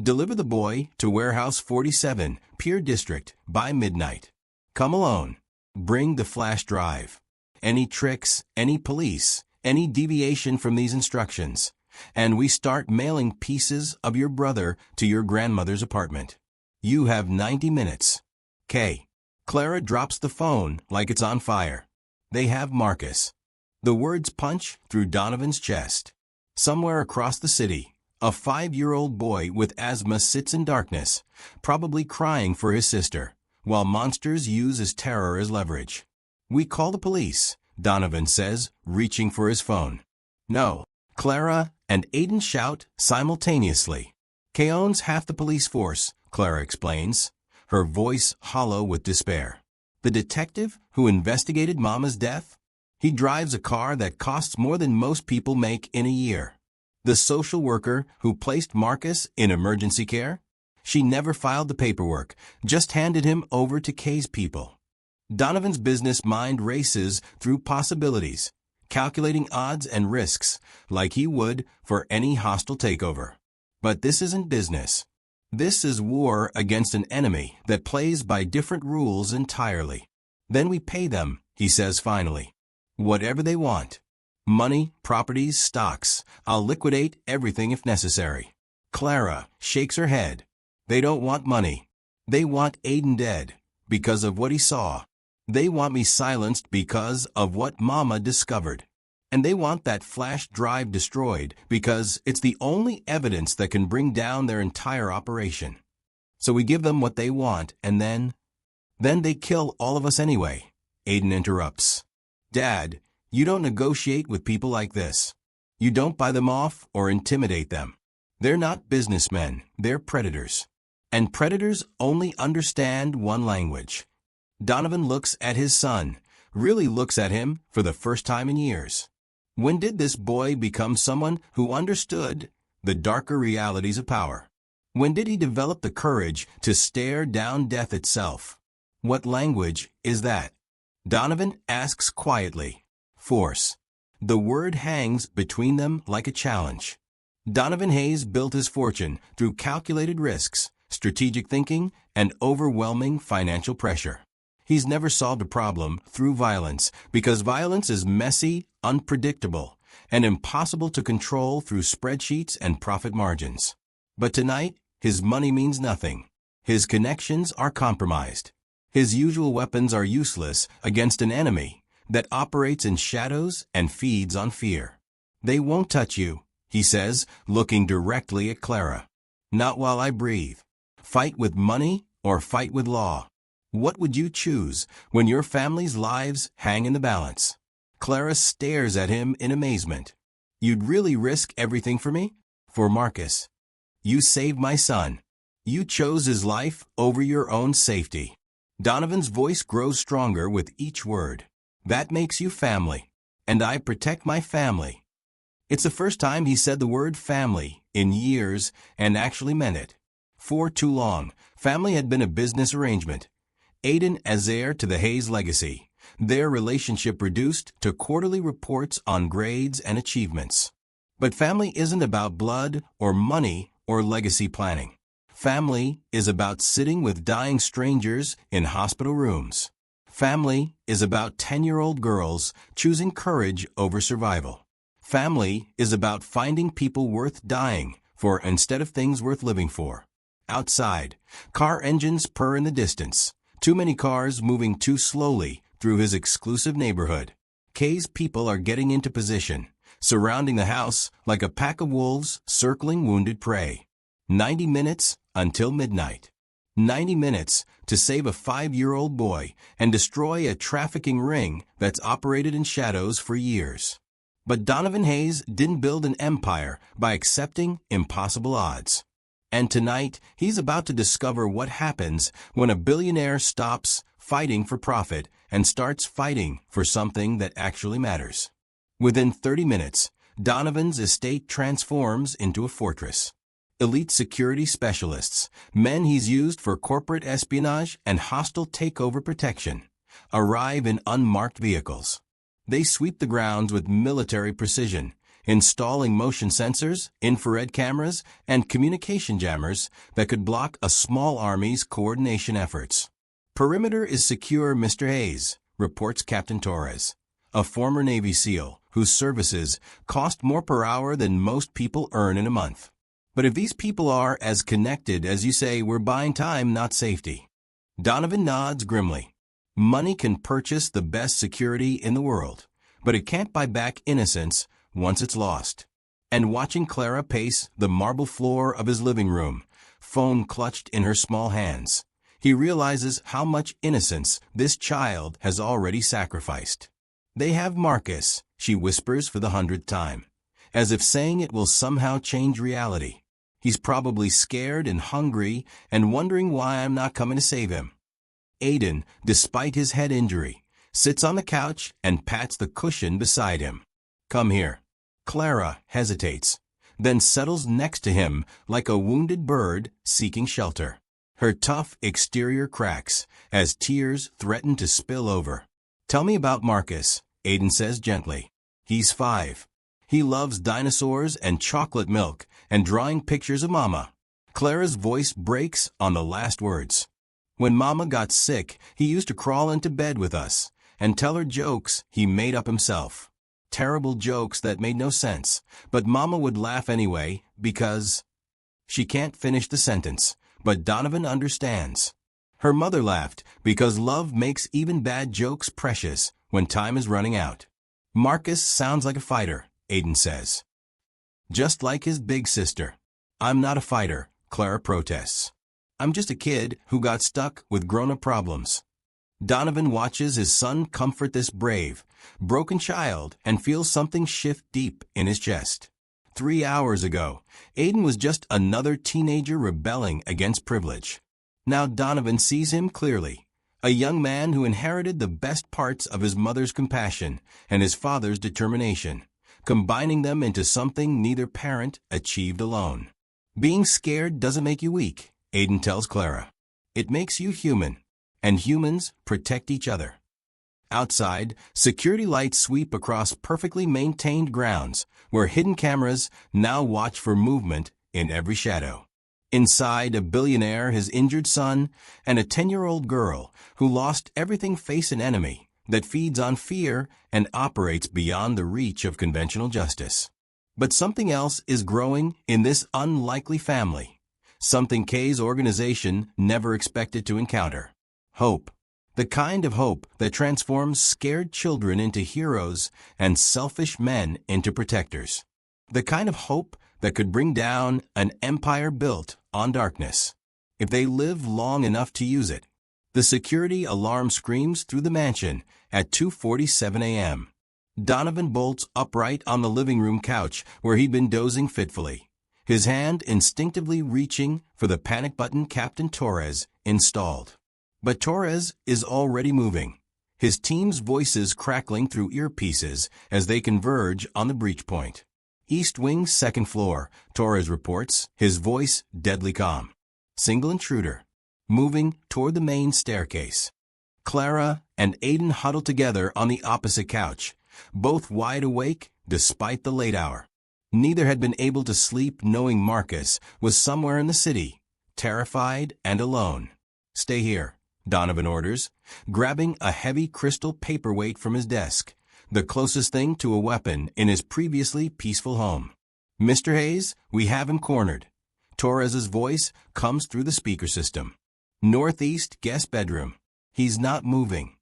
Deliver the boy to Warehouse 47, Pier District, by midnight. Come alone. Bring the flash drive. Any tricks, any police, any deviation from these instructions, and we start mailing pieces of your brother to your grandmother's apartment. You have 90 minutes. K. Clara drops the phone like it's on fire. They have Marcus. The words punch through Donovan's chest. Somewhere across the city, a 5-year-old boy with asthma sits in darkness, probably crying for his sister, while monsters use his terror as leverage. We call the police, Donovan says, reaching for his phone. No. Clara and Aiden shout simultaneously. Kay owns half the police force, Clara explains, her voice hollow with despair. The detective who investigated Mama's death? He drives a car that costs more than most people make in a year. The social worker who placed Marcus in emergency care? She never filed the paperwork, just handed him over to Kay's people. Donovan's business mind races through possibilities, calculating odds and risks like he would for any hostile takeover. But this isn't business. This is war against an enemy that plays by different rules entirely. Then we pay them, he says finally. Whatever they want. Money, properties, stocks. I'll liquidate everything if necessary. Clara shakes her head. They don't want money. They want Aiden dead because of what he saw. They want me silenced because of what Mama discovered. And they want that flash drive destroyed because it's the only evidence that can bring down their entire operation. So we give them what they want and then they kill all of us anyway, Aiden interrupts. Dad, you don't negotiate with people like this. You don't buy them off or intimidate them. They're not businessmen, they're predators. And predators only understand one language. Donovan looks at his son, really looks at him for the first time in years. When did this boy become someone who understood the darker realities of power? When did he develop the courage to stare down death itself? What language is that? Donovan asks quietly. Force. The word hangs between them like a challenge. Donovan Hayes built his fortune through calculated risks, strategic thinking, and overwhelming financial pressure. He's never solved a problem through violence because violence is messy, unpredictable, and impossible to control through spreadsheets and profit margins. But tonight, his money means nothing. His connections are compromised. His usual weapons are useless against an enemy that operates in shadows and feeds on fear. They won't touch you, he says, looking directly at Clara. Not while I breathe. Fight with money or fight with law? What would you choose when your family's lives hang in the balance? Clara stares at him in amazement. You'd really risk everything for me? For Marcus. You saved my son. You chose his life over your own safety. Donovan's voice grows stronger with each word. That makes you family. And I protect my family. It's the first time he said the word family in years and actually meant it. For too long, family had been a business arrangement. Aiden as heir to the Hayes legacy, their relationship reduced to quarterly reports on grades and achievements. But family isn't about blood or money or legacy planning. Family is about sitting with dying strangers in hospital rooms. Family is about 10-year-old girls choosing courage over survival. Family is about finding people worth dying for instead of things worth living for. Outside, car engines purr in the distance. Too many cars moving too slowly through his exclusive neighborhood. Kay's people are getting into position, surrounding the house like a pack of wolves circling wounded prey. 90 minutes until midnight. 90 minutes to save a 5-year-old boy and destroy a trafficking ring that's operated in shadows for years. But Donovan Hayes didn't build an empire by accepting impossible odds. And tonight, he's about to discover what happens when a billionaire stops fighting for profit and starts fighting for something that actually matters. Within 30 minutes, Donovan's estate transforms into a fortress. Elite security specialists, men he's used for corporate espionage and hostile takeover protection, arrive in unmarked vehicles. They sweep the grounds with military precision, installing motion sensors, infrared cameras, and communication jammers that could block a small army's coordination efforts. Perimeter is secure, Mr. Hayes, reports Captain Torres, a former Navy SEAL whose services cost more per hour than most people earn in a month. But if these people are as connected as you say, we're buying time, not safety. Donovan nods grimly. Money can purchase the best security in the world, but it can't buy back innocence once it's lost. And watching Clara pace the marble floor of his living room, phone clutched in her small hands, he realizes how much innocence this child has already sacrificed. They have Marcus, she whispers for the 100th time, as if saying it will somehow change reality. He's probably scared and hungry and wondering why I'm not coming to save him. Aiden, despite his head injury, sits on the couch and pats the cushion beside him. Come here. Clara hesitates, then settles next to him like a wounded bird seeking shelter. Her tough exterior cracks as tears threaten to spill over. Tell me about Marcus, Aiden says gently. He's 5. He loves dinosaurs and chocolate milk and drawing pictures of Mama. Clara's voice breaks on the last words. When Mama got sick, he used to crawl into bed with us and tell her jokes he made up himself. Terrible jokes that made no sense, but Mama would laugh anyway because... She can't finish the sentence, but Donovan understands. Her mother laughed because love makes even bad jokes precious when time is running out. Marcus sounds like a fighter, Aiden says. Just like his big sister. I'm not a fighter, Clara protests. I'm just a kid who got stuck with grown-up problems. Donovan watches his son comfort this brave, broken child and feels something shift deep in his chest. 3 hours ago, Aiden was just another teenager rebelling against privilege. Now Donovan sees him clearly, a young man who inherited the best parts of his mother's compassion and his father's determination, combining them into something neither parent achieved alone. Being scared doesn't make you weak, Aiden tells Clara. It makes you human, and humans protect each other. Outside, security lights sweep across perfectly maintained grounds where hidden cameras now watch for movement in every shadow. Inside, a billionaire, his injured son, and a 10-year-old girl who lost everything face an enemy that feeds on fear and operates beyond the reach of conventional justice. But something else is growing in this unlikely family, something Kay's organization never expected to encounter. Hope. The kind of hope that transforms scared children into heroes and selfish men into protectors. The kind of hope that could bring down an empire built on darkness, if they live long enough to use it. The security alarm screams through the mansion at 2:47 a.m. Donovan bolts upright on the living room couch where he'd been dozing fitfully, his hand instinctively reaching for the panic button Captain Torres installed. But Torres is already moving, his team's voices crackling through earpieces as they converge on the breach point. East Wing, 2nd floor, Torres reports, his voice deadly calm. Single intruder, moving toward the main staircase. Clara and Aiden huddle together on the opposite couch, both wide awake despite the late hour. Neither had been able to sleep knowing Marcus was somewhere in the city, terrified and alone. Stay here, Donovan orders, grabbing a heavy crystal paperweight from his desk, the closest thing to a weapon in his previously peaceful home. Mr. Hayes, we have him cornered. Torres's voice comes through the speaker system. Northeast guest bedroom. He's not moving.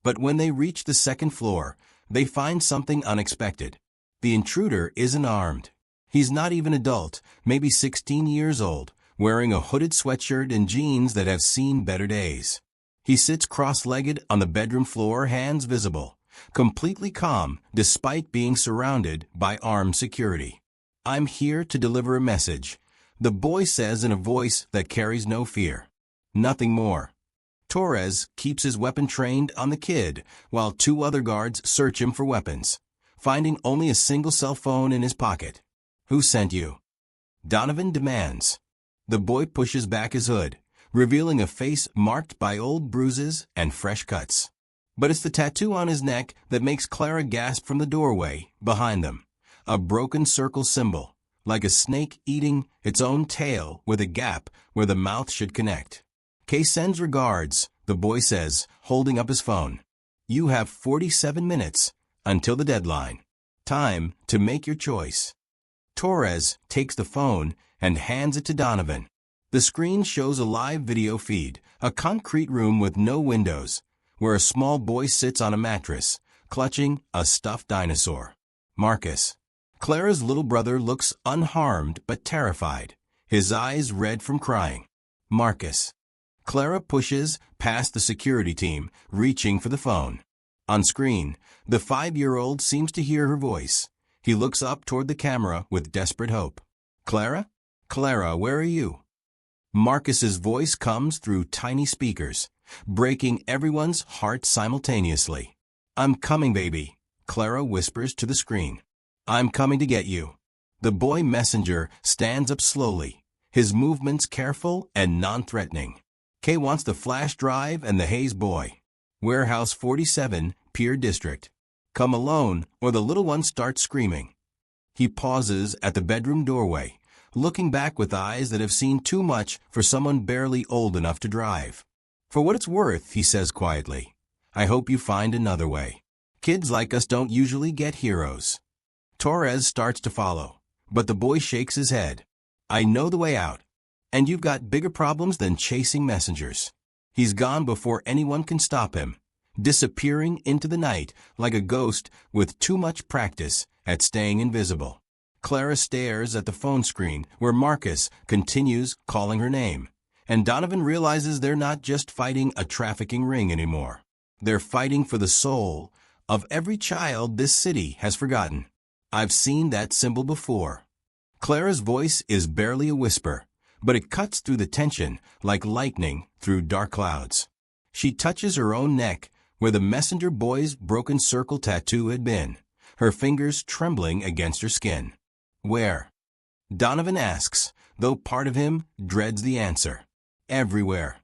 But when they reach the 2nd floor, they find something unexpected. The intruder isn't armed. He's not even adult, maybe 16 years old, wearing a hooded sweatshirt and jeans that have seen better days. He sits cross-legged on the bedroom floor, hands visible, completely calm despite being surrounded by armed security. I'm here to deliver a message, the boy says in a voice that carries no fear. Nothing more. Torres keeps his weapon trained on the kid while 2 other guards search him for weapons, finding only a single cell phone in his pocket. Who sent you? Donovan demands. The boy pushes back his hood, revealing a face marked by old bruises and fresh cuts. But it's the tattoo on his neck that makes Clara gasp from the doorway behind them. A broken circle symbol, like a snake eating its own tail with a gap where the mouth should connect. Kay sends regards, the boy says, holding up his phone. You have 47 minutes until the deadline. Time to make your choice. Torres takes the phone and hands it to Donovan. The screen shows a live video feed, a concrete room with no windows, where a small boy sits on a mattress, clutching a stuffed dinosaur. Marcus. Clara's little brother looks unharmed but terrified, his eyes red from crying. Marcus. Clara pushes past the security team, reaching for the phone. On screen, the 5-year-old seems to hear her voice. He looks up toward the camera with desperate hope. Clara? Clara, where are you? Marcus's voice comes through tiny speakers, breaking everyone's heart simultaneously. I'm coming, baby, Clara whispers to the screen. I'm coming to get you. The boy messenger stands up slowly, his movements careful and non-threatening. Kay wants the flash drive and the Hayes boy. Warehouse 47, Pier District. Come alone, or the little one starts screaming. He pauses at the bedroom doorway, looking back with eyes that have seen too much for someone barely old enough to drive. For what it's worth, he says quietly, I hope you find another way. Kids like us don't usually get heroes. Torres starts to follow, but the boy shakes his head. I know the way out. And you've got bigger problems than chasing messengers. He's gone before anyone can stop him, disappearing into the night like a ghost with too much practice at staying invisible. Clara stares at the phone screen where Marcus continues calling her name, and Donovan realizes they're not just fighting a trafficking ring anymore. They're fighting for the soul of every child this city has forgotten. I've seen that symbol before. Clara's voice is barely a whisper, but it cuts through the tension like lightning through dark clouds. She touches her own neck where the messenger boy's broken circle tattoo had been, her fingers trembling against her skin. Where? Donovan asks, though part of him dreads the answer. Everywhere.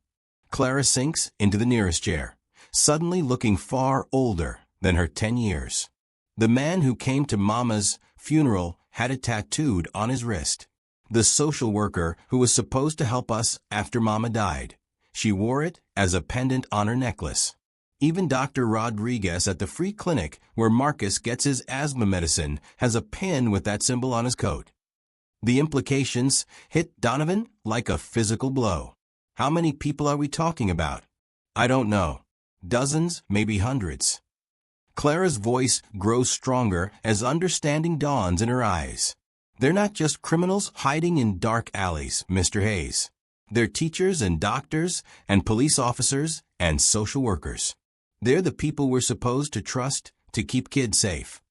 Clara sinks into the nearest chair, suddenly looking far older than her 10 years. The man who came to Mama's funeral had it tattooed on his wrist. The social worker who was supposed to help us after Mama died. She wore it as a pendant on her necklace. Even Dr. Rodriguez at the free clinic where Marcus gets his asthma medicine has a pin with that symbol on his coat. The implications hit Donovan like a physical blow. How many people are we talking about? I don't know. Dozens, maybe hundreds. Clara's voice grows stronger as understanding dawns in her eyes. They're not just criminals hiding in dark alleys, Mr. Hayes. They're teachers and doctors and police officers and social workers. They're the people we're supposed to trust to keep kids safe.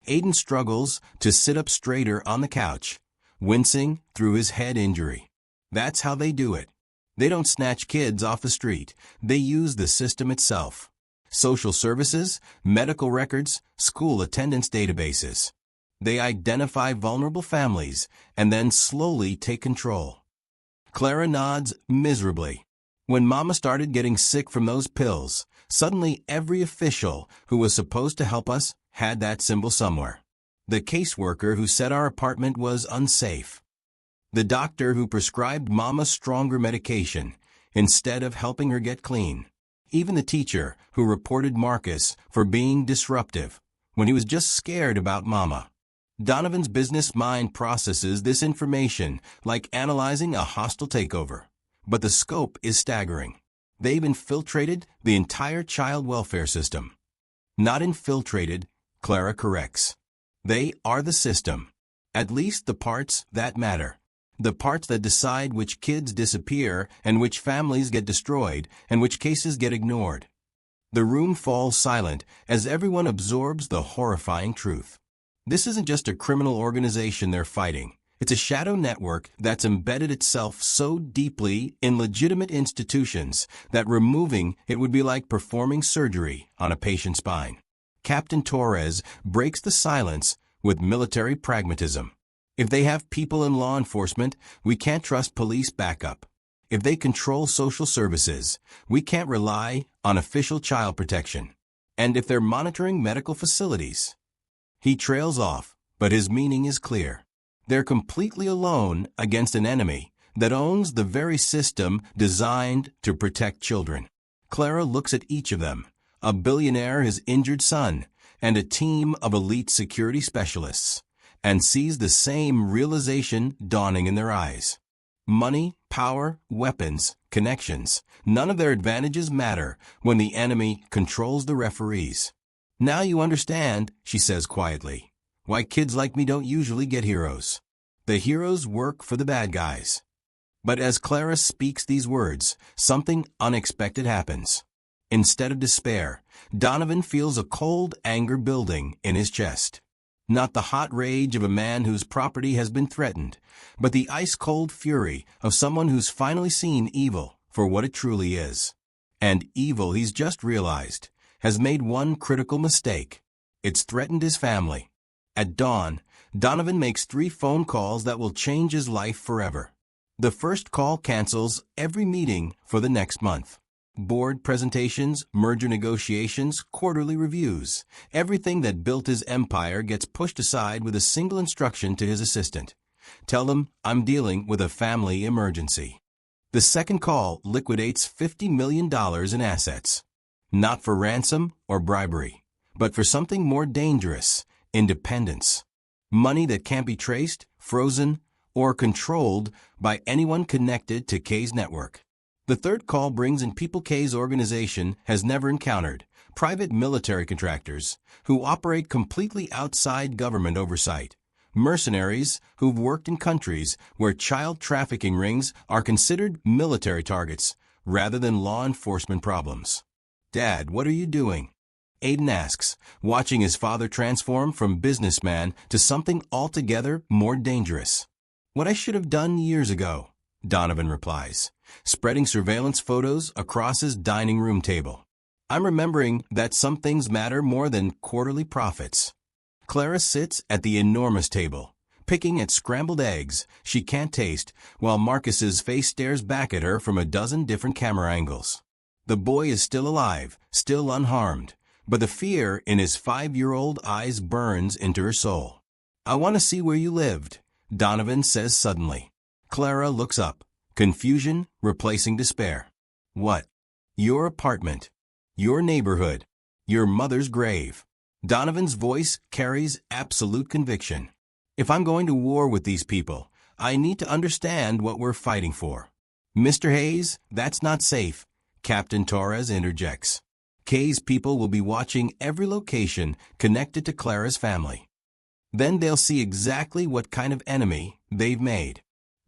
Aiden struggles to sit up straighter on the couch, wincing through his head injury. That's how they do it. They don't snatch kids off the street. They use the system itself. Social services, medical records, school attendance databases. They identify vulnerable families and then slowly take control. Clara nods miserably. When Mama started getting sick from those pills, suddenly every official who was supposed to help us had that symbol somewhere. The caseworker who said our apartment was unsafe. The doctor who prescribed Mama stronger medication instead of helping her get clean. Even the teacher who reported Marcus for being disruptive when he was just scared about Mama. Donovan's business mind processes this information like analyzing a hostile takeover. But the scope is staggering. They've infiltrated the entire child welfare system. Not infiltrated, Clara corrects. They are the system. At least the parts that matter. The parts that decide which kids disappear and which families get destroyed and which cases get ignored. The room falls silent as everyone absorbs the horrifying truth. This isn't just a criminal organization they're fighting. It's a shadow network that's embedded itself so deeply in legitimate institutions that removing it would be like performing surgery on a patient's spine. Captain Torres breaks the silence with military pragmatism. If they have people in law enforcement, we can't trust police backup. If they control social services, we can't rely on official child protection. And if they're monitoring medical facilities. He trails off, but his meaning is clear. They're completely alone against an enemy that owns the very system designed to protect children. Clara looks at each of them, a billionaire his injured son, and a team of elite security specialists, and sees the same realization dawning in their eyes. Money, power, weapons, connections, none of their advantages matter when the enemy controls the referees. Now you understand, she says quietly, why kids like me don't usually get heroes. The heroes work for the bad guys. But as Clara speaks these words, something unexpected happens. Instead of despair, Donovan feels a cold anger building in his chest. Not the hot rage of a man whose property has been threatened, but the ice-cold fury of someone who's finally seen evil for what it truly is. And evil, he's just realized, has made one critical mistake. It's threatened his family. At dawn, Donovan makes 3 phone calls that will change his life forever. The first call cancels every meeting for the next month. Board presentations, merger negotiations, quarterly reviews. Everything that built his empire gets pushed aside with a single instruction to his assistant. Tell them I'm dealing with a family emergency. The second call liquidates $50 million in assets. Not for ransom or bribery, but for something more dangerous, independence. Money that can't be traced, frozen, or controlled by anyone connected to Kay's network. The third call brings in people Kay's organization has never encountered, private military contractors who operate completely outside government oversight, mercenaries who've worked in countries where child trafficking rings are considered military targets rather than law enforcement problems. Dad, what are you doing? Aiden asks, watching his father transform from businessman to something altogether more dangerous. What I should have done years ago, Donovan replies, spreading surveillance photos across his dining room table. I'm remembering that some things matter more than quarterly profits. Clara sits at the enormous table, picking at scrambled eggs she can't taste, while Marcus's face stares back at her from a dozen different camera angles. The boy is still alive, still unharmed, but the fear in his 5-year-old eyes burns into her soul. I want to see where you lived, Donovan says suddenly. Clara looks up, confusion replacing despair. What? Your apartment. Your neighborhood. Your mother's grave. Donovan's voice carries absolute conviction. If I'm going to war with these people, I need to understand what we're fighting for. Mr. Hayes, that's not safe, Captain Torres interjects. Kay's people will be watching every location connected to Clara's family. Then they'll see exactly what kind of enemy they've made.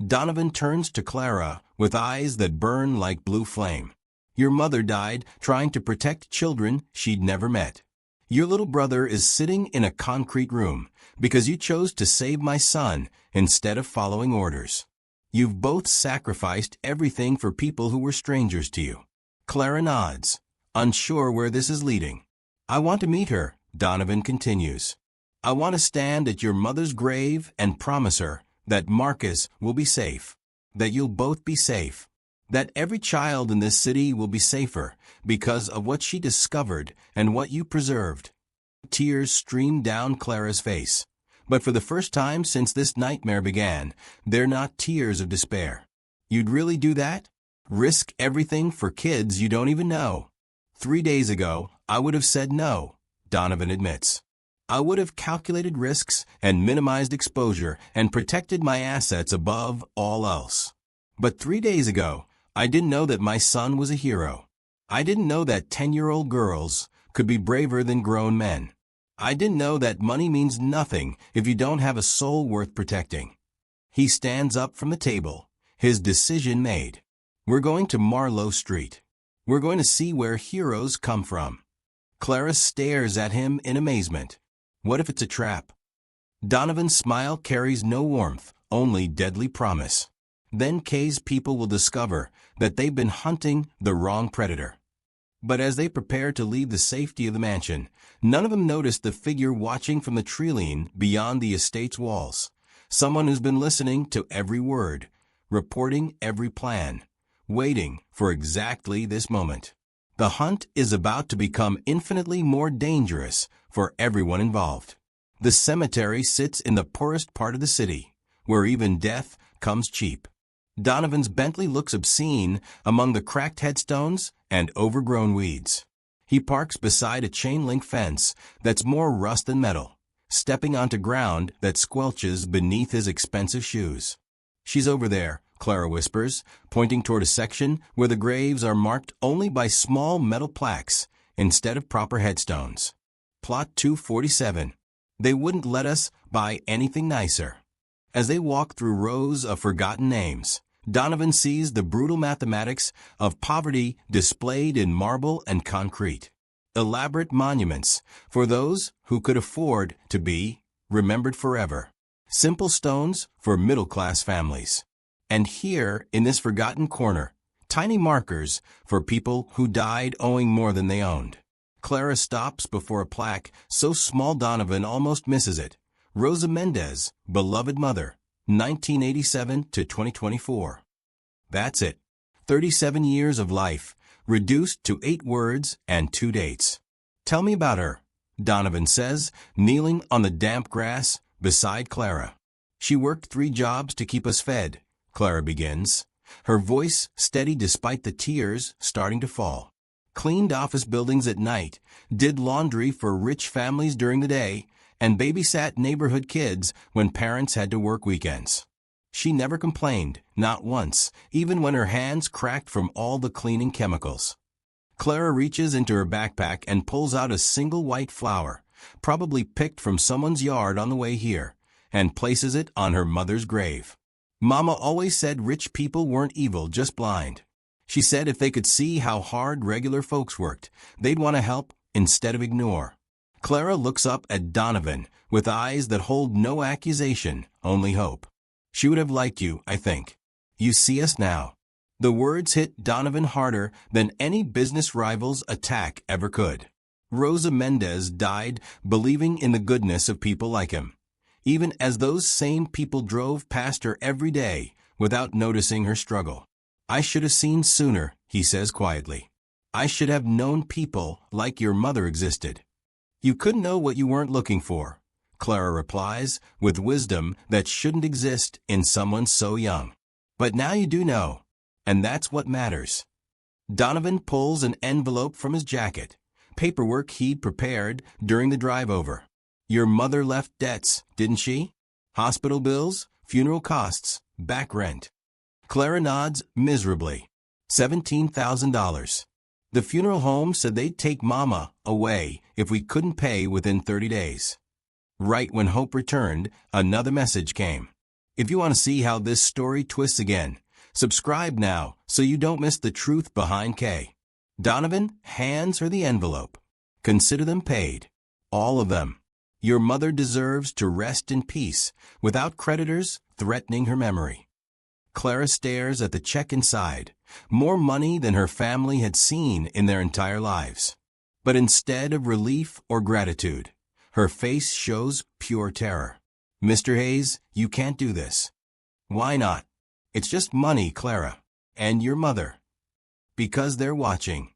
Donovan turns to Clara with eyes that burn like blue flame. Your mother died trying to protect children she'd never met. Your little brother is sitting in a concrete room because you chose to save my son instead of following orders. You've both sacrificed everything for people who were strangers to you. Clara nods, unsure where this is leading. I want to meet her, Donovan continues. I want to stand at your mother's grave and promise her that Marcus will be safe, that you'll both be safe, that every child in this city will be safer because of what she discovered and what you preserved. Tears stream down Clara's face, but for the first time since this nightmare began, they're not tears of despair. You'd really do that? Risk everything for kids you don't even know? 3 days ago, I would have said no, Donovan admits. I would have calculated risks and minimized exposure and protected my assets above all else. But 3 days ago, I didn't know that my son was a hero. I didn't know that 10-year-old girls could be braver than grown men. I didn't know that money means nothing if you don't have a soul worth protecting. He stands up from the table, his decision made. We're going to Marlowe Street. We're going to see where heroes come from. Clara stares at him in amazement. What if it's a trap? Donovan's smile carries no warmth, only deadly promise. Then Kay's people will discover that they've been hunting the wrong predator. But as they prepare to leave the safety of the mansion, none of them notice the figure watching from the treeline beyond the estate's walls. Someone who's been listening to every word, reporting every plan, waiting for exactly this moment. The hunt is about to become infinitely more dangerous for everyone involved. The cemetery sits in the poorest part of the city, where even death comes cheap. Donovan's Bentley looks obscene among the cracked headstones and overgrown weeds. He parks beside a chain-link fence that's more rust than metal, stepping onto ground that squelches beneath his expensive shoes. "She's over there," Clara whispers, pointing toward a section where the graves are marked only by small metal plaques instead of proper headstones. Plot 247. They wouldn't let us buy anything nicer. As they walk through rows of forgotten names, Donovan sees the brutal mathematics of poverty displayed in marble and concrete. Elaborate monuments for those who could afford to be remembered forever. Simple stones for middle-class families. And here, in this forgotten corner, tiny markers for people who died owing more than they owned. Clara stops before a plaque so small Donovan almost misses it. Rosa Mendez, beloved mother, 1987 to 2024. That's it. 37 years of life, reduced to 8 words and 2 dates. "Tell me about her," Donovan says, kneeling on the damp grass beside Clara. "She worked 3 jobs to keep us fed," Clara begins, her voice steady despite the tears starting to fall. "Cleaned office buildings at night, did laundry for rich families during the day, and babysat neighborhood kids when parents had to work weekends. She never complained, not once, even when her hands cracked from all the cleaning chemicals." Clara reaches into her backpack and pulls out a single white flower, probably picked from someone's yard on the way here, and places it on her mother's grave. "Mama always said rich people weren't evil, just blind. She said if they could see how hard regular folks worked, they'd want to help instead of ignore." Clara looks up at Donovan with eyes that hold no accusation, only hope. "She would have liked you, I think. You see us now." The words hit Donovan harder than any business rival's attack ever could. Rosa Mendez died believing in the goodness of people like him, even as those same people drove past her every day without noticing her struggle. "I should have seen sooner," he says quietly. "I should have known people like your mother existed." "You couldn't know what you weren't looking for," Clara replies, with wisdom that shouldn't exist in someone so young. "But now you do know, and that's what matters." Donovan pulls an envelope from his jacket, paperwork he'd prepared during the drive over. "Your mother left debts, didn't she? Hospital bills, funeral costs, back rent." Clara nods miserably. $17,000. "The funeral home said they'd take Mama away if we couldn't pay within 30 days. Right when hope returned, another message came. If you want to see how this story twists again, subscribe now so you don't miss the truth behind K. Donovan hands her the envelope. "Consider them paid. All of them. Your mother deserves to rest in peace without creditors threatening her memory." Clara stares at the check inside, more money than her family had seen in their entire lives. But instead of relief or gratitude, her face shows pure terror. "Mr. Hayes, you can't do this." "Why not?" "It's just money, Clara. And your mother." "Because they're watching."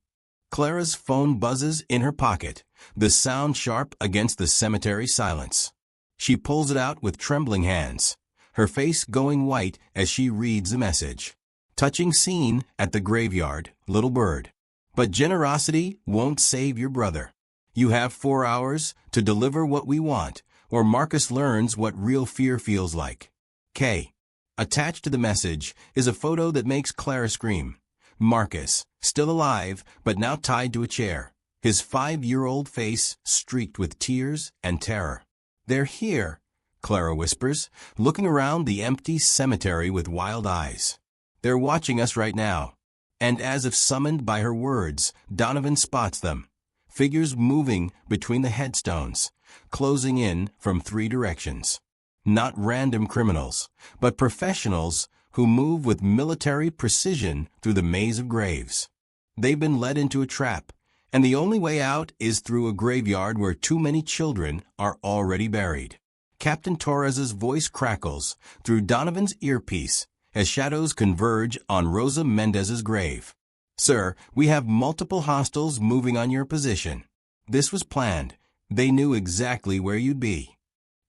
Clara's phone buzzes in her pocket, the sound sharp against the cemetery silence. She pulls it out with trembling hands, her face going white as she reads the message. "Touching scene at the graveyard, little bird. But generosity won't save your brother. You have 4 hours to deliver what we want, or Marcus learns what real fear feels like. K." Attached to the message is a photo that makes Clara scream. Marcus, still alive, but now tied to a chair, his 5-year-old face streaked with tears and terror. "They're here," Clara whispers, looking around the empty cemetery with wild eyes. "They're watching us right now." And as if summoned by her words, Donovan spots them, figures moving between the headstones, closing in from 3 directions. Not random criminals, but professionals who move with military precision through the maze of graves. They've been led into a trap, and the only way out is through a graveyard where too many children are already buried. Captain Torres's voice crackles through Donovan's earpiece as shadows converge on Rosa Mendez's grave. "Sir, we have multiple hostiles moving on your position. This was planned. They knew exactly where you'd be."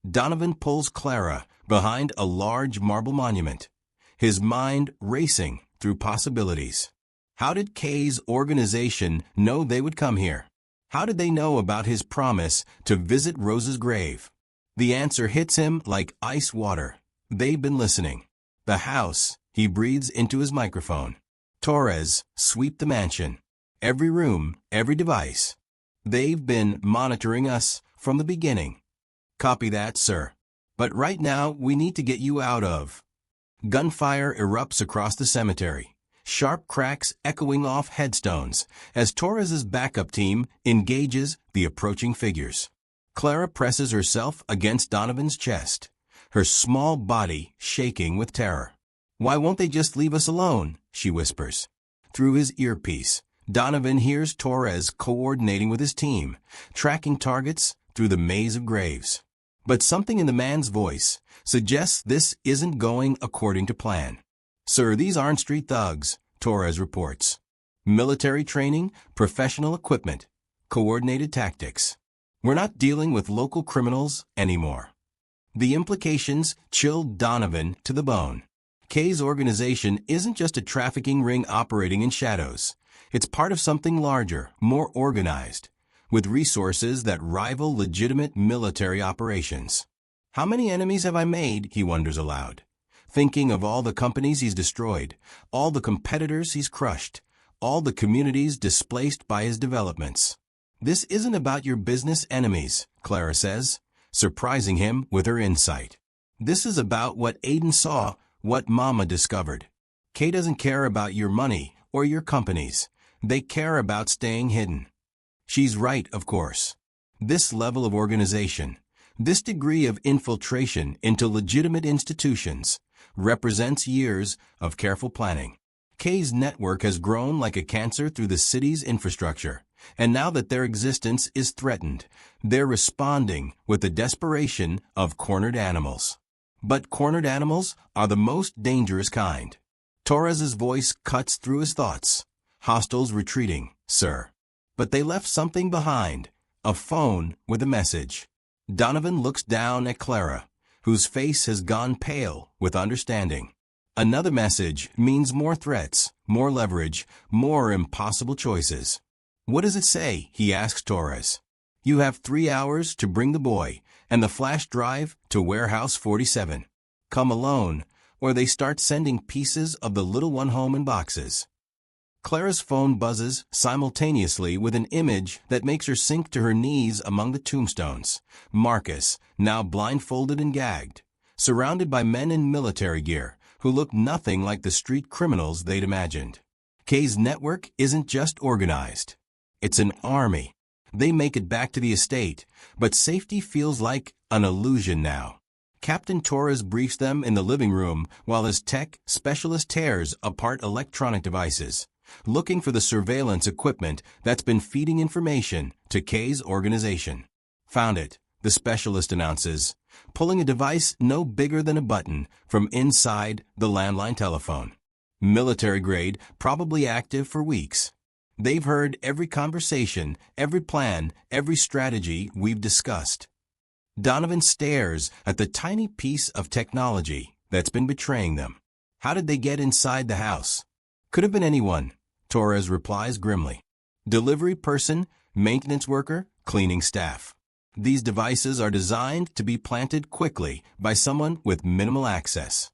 Donovan pulls Clara behind a large marble monument, his mind racing through possibilities. How did Kay's organization know they would come here? How did they know about his promise to visit Rose's grave? The answer hits him like ice water. They've been listening. The house, he breathes into his microphone. Torres, sweep the mansion. Every room, every device. They've been monitoring us from the beginning. Copy that, sir. But right now, we need to get you out of. Gunfire erupts across the cemetery, sharp cracks echoing off headstones as Torres's backup team engages the approaching figures. Clara presses herself against Donovan's chest, her small body shaking with terror. Why won't they just leave us alone? She whispers. Through his earpiece, Donovan hears Torres coordinating with his team, tracking targets through the maze of graves. But something in the man's voice suggests this isn't going according to plan. Sir, these aren't street thugs, Torres reports. Military training, professional equipment, coordinated tactics. We're not dealing with local criminals anymore. The implications chilled Donovan to the bone. Kay's organization isn't just a trafficking ring operating in shadows. It's part of something larger, more organized, with resources that rival legitimate military operations. How many enemies have I made, he wonders aloud, thinking of all the companies he's destroyed, all the competitors he's crushed, all the communities displaced by his developments. This isn't about your business enemies, Clara says, surprising him with her insight. This is about what Aiden saw, what Mama discovered. Kay doesn't care about your money or your companies. They care about staying hidden. She's right, of course. This level of organization, this degree of infiltration into legitimate institutions, represents years of careful planning. Kay's network has grown like a cancer through the city's infrastructure, and now that their existence is threatened, they're responding with the desperation of cornered animals. But cornered animals are the most dangerous kind. Torres's voice cuts through his thoughts. Hostiles retreating, sir. But they left something behind, a phone with a message. Donovan looks down at Clara, whose face has gone pale with understanding. Another message means more threats, more leverage, more impossible choices. What does it say? He asks Torres. You have 3 hours to bring the boy and the flash drive to Warehouse 47. Come alone, or they start sending pieces of the little one home in boxes. Clara's phone buzzes simultaneously with an image that makes her sink to her knees among the tombstones. Marcus, now blindfolded and gagged, surrounded by men in military gear who look nothing like the street criminals they'd imagined. Kay's network isn't just organized. It's an army. They make it back to the estate, but safety feels like an illusion now. Captain Torres briefs them in the living room while his tech specialist tears apart electronic devices, looking for the surveillance equipment that's been feeding information to Kay's organization. Found it, the specialist announces, pulling a device no bigger than a button from inside the landline telephone. Military grade, probably active for weeks. They've heard every conversation, every plan, every strategy we've discussed. Donovan stares at the tiny piece of technology that's been betraying them. How did they get inside the house? Could have been anyone, Torres replies grimly. Delivery person, maintenance worker, cleaning staff. These devices are designed to be planted quickly by someone with minimal access.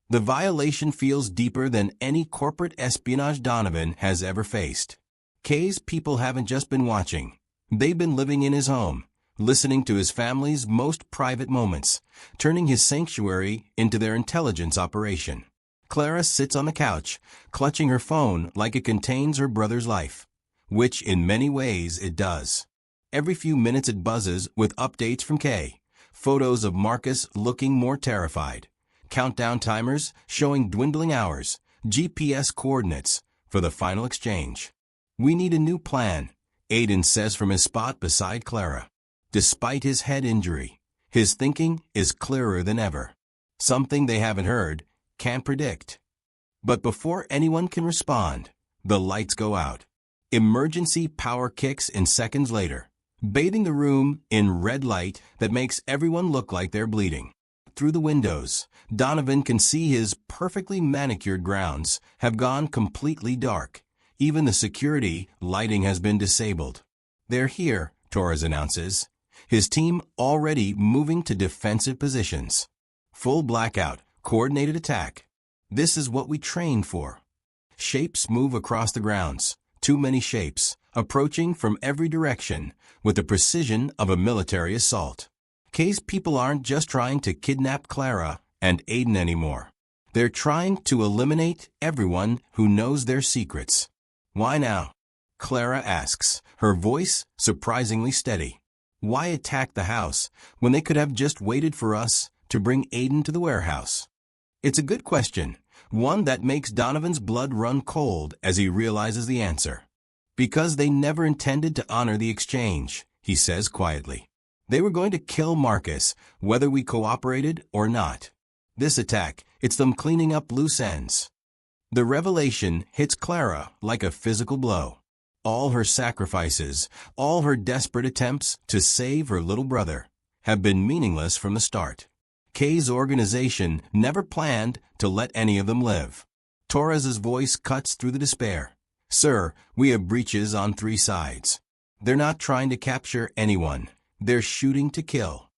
The violation feels deeper than any corporate espionage Donovan has ever faced. Kay's people haven't just been watching. They've been living in his home, listening to his family's most private moments, turning his sanctuary into their intelligence operation. Clara sits on the couch, clutching her phone like it contains her brother's life, which in many ways it does. Every few minutes it buzzes with updates from Kay, photos of Marcus looking more terrified, countdown timers showing dwindling hours, GPS coordinates for the final exchange. We need a new plan, Aiden says from his spot beside Clara. Despite his head injury, his thinking is clearer than ever. Something they haven't heard, can't predict. But before anyone can respond, the lights go out. Emergency power kicks in seconds later, bathing the room in red light that makes everyone look like they're bleeding. Through the windows, Donovan can see his perfectly manicured grounds have gone completely dark. Even the security lighting has been disabled. They're here, Torres announces, his team already moving to defensive positions. Full blackout, coordinated attack. This is what we trained for. Shapes move across the grounds. Too many shapes, approaching from every direction with the precision of a military assault. Kay's people aren't just trying to kidnap Clara and Aiden anymore. They're trying to eliminate everyone who knows their secrets. Why now? Clara asks, her voice surprisingly steady. Why attack the house when they could have just waited for us to bring Aiden to the warehouse? It's a good question, one that makes Donovan's blood run cold as he realizes the answer. Because they never intended to honor the exchange, he says quietly. They were going to kill Marcus, whether we cooperated or not. This attack, it's them cleaning up loose ends. The revelation hits Clara like a physical blow. All her sacrifices, all her desperate attempts to save her little brother, have been meaningless from the start. Kay's organization never planned to let any of them live. Torres's voice cuts through the despair. Sir, we have breaches on 3 sides. They're not trying to capture anyone. They're shooting to kill.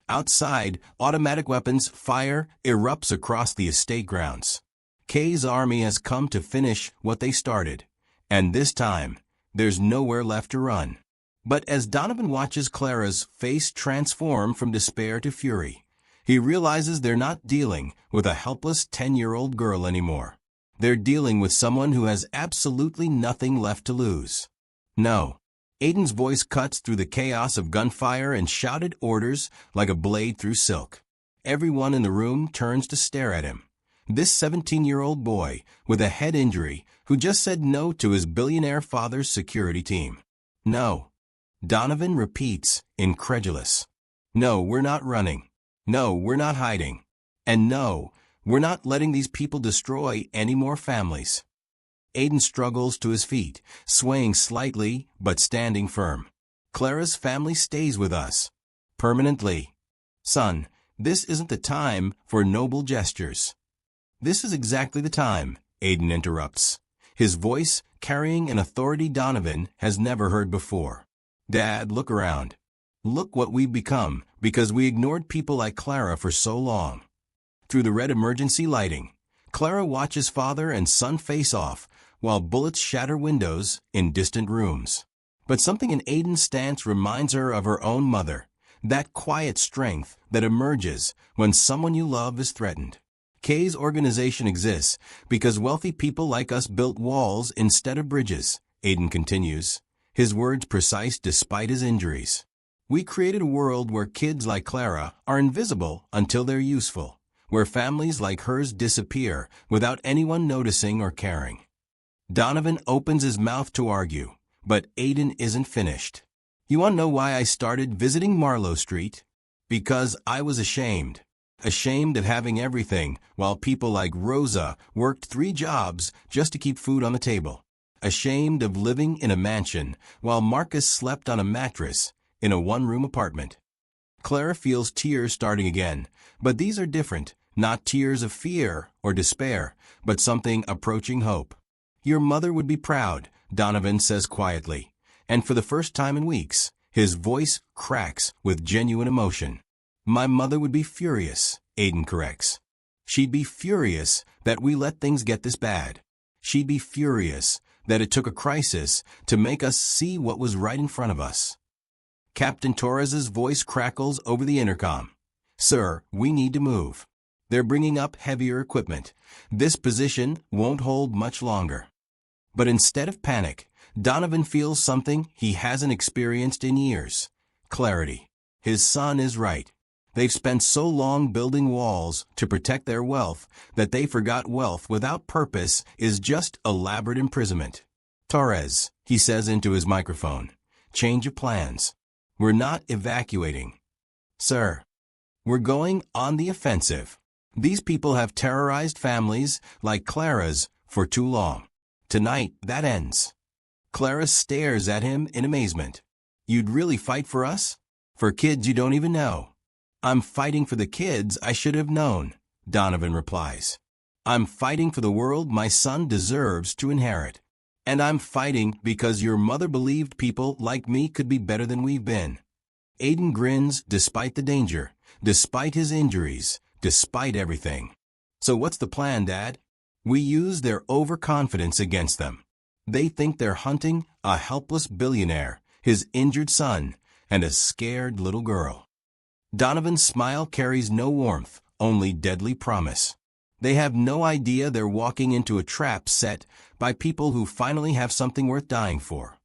Outside, automatic weapons fire erupts across the estate grounds. Kay's army has come to finish what they started, and this time, there's nowhere left to run. But as Donovan watches Clara's face transform from despair to fury, he realizes they're not dealing with a helpless 10-year-old girl anymore. They're dealing with someone who has absolutely nothing left to lose. No. Aiden's voice cuts through the chaos of gunfire and shouted orders like a blade through silk. Everyone in the room turns to stare at him. This 17-year-old boy with a head injury who just said no to his billionaire father's security team. No. Donovan repeats, incredulous. No, we're not running. No, we're not hiding. And no, we're not letting these people destroy any more families. Aiden struggles to his feet, swaying slightly but standing firm. Clara's family stays with us. Permanently. Son, this isn't the time for noble gestures. This is exactly the time, Aiden interrupts, his voice carrying an authority Donovan has never heard before. Dad, look around. Look what we've become because we ignored people like Clara for so long. Through the red emergency lighting, Clara watches father and son face off while bullets shatter windows in distant rooms. But something in Aiden's stance reminds her of her own mother, that quiet strength that emerges when someone you love is threatened. Kay's organization exists because wealthy people like us built walls instead of bridges, Aiden continues, his words precise despite his injuries. We created a world where kids like Clara are invisible until they're useful, where families like hers disappear without anyone noticing or caring. Donovan opens his mouth to argue, but Aiden isn't finished. You want to know why I started visiting Marlowe Street? Because I was ashamed. Ashamed of having everything, while people like Rosa worked 3 jobs just to keep food on the table. Ashamed of living in a mansion, while Marcus slept on a mattress in a 1-room apartment. Clara feels tears starting again, but these are different, not tears of fear or despair, but something approaching hope. Your mother would be proud, Donovan says quietly, and for the first time in weeks, his voice cracks with genuine emotion. My mother would be furious, Aiden corrects. She'd be furious that we let things get this bad. She'd be furious that it took a crisis to make us see what was right in front of us. Captain Torres's voice crackles over the intercom. Sir, we need to move. They're bringing up heavier equipment. This position won't hold much longer. But instead of panic, Donovan feels something he hasn't experienced in years. Clarity. His son is right. They've spent so long building walls to protect their wealth that they forgot wealth without purpose is just elaborate imprisonment. Torres, he says into his microphone, change of plans. We're not evacuating. Sir, we're going on the offensive. These people have terrorized families like Clara's for too long. Tonight, that ends. Clara stares at him in amazement. You'd really fight for us? For kids you don't even know. I'm fighting for the kids I should have known, Donovan replies. I'm fighting for the world my son deserves to inherit. And I'm fighting because your mother believed people like me could be better than we've been. Aiden grins despite the danger, despite his injuries, despite everything. So what's the plan, Dad? We use their overconfidence against them. They think they're hunting a helpless billionaire, his injured son, and a scared little girl. Donovan's smile carries no warmth, only deadly promise. They have no idea they're walking into a trap set by people who finally have something worth dying for.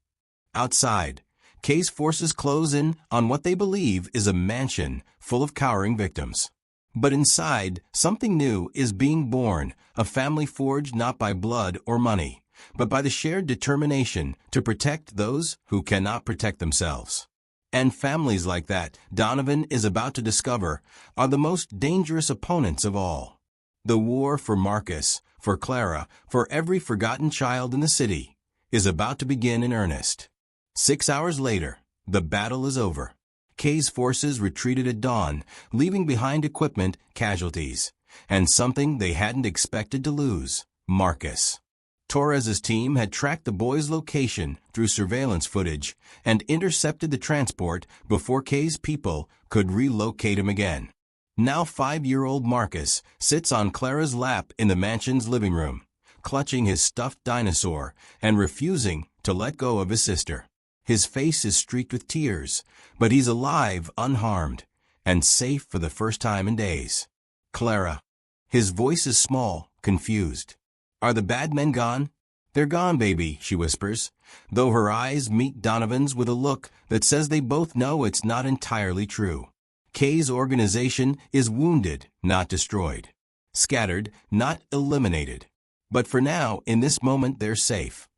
Outside, Kay's forces close in on what they believe is a mansion full of cowering victims. But inside, something new is being born, a family forged not by blood or money, but by the shared determination to protect those who cannot protect themselves. And families like that, Donovan is about to discover, are the most dangerous opponents of all. The war for Marcus, for Clara, for every forgotten child in the city, is about to begin in earnest. 6 hours later, the battle is over. Kay's forces retreated at dawn, leaving behind equipment, casualties, and something they hadn't expected to lose, Marcus. Torres's team had tracked the boy's location through surveillance footage and intercepted the transport before Kay's people could relocate him again. Now 5-year-old Marcus sits on Clara's lap in the mansion's living room, clutching his stuffed dinosaur and refusing to let go of his sister. His face is streaked with tears, but he's alive, unharmed, and safe for the first time in days. Clara. His voice is small, confused. Are the bad men gone? They're gone, baby, she whispers, though her eyes meet Donovan's with a look that says they both know it's not entirely true. Kay's organization is wounded, not destroyed. Scattered, not eliminated. But for now, in this moment, they're safe.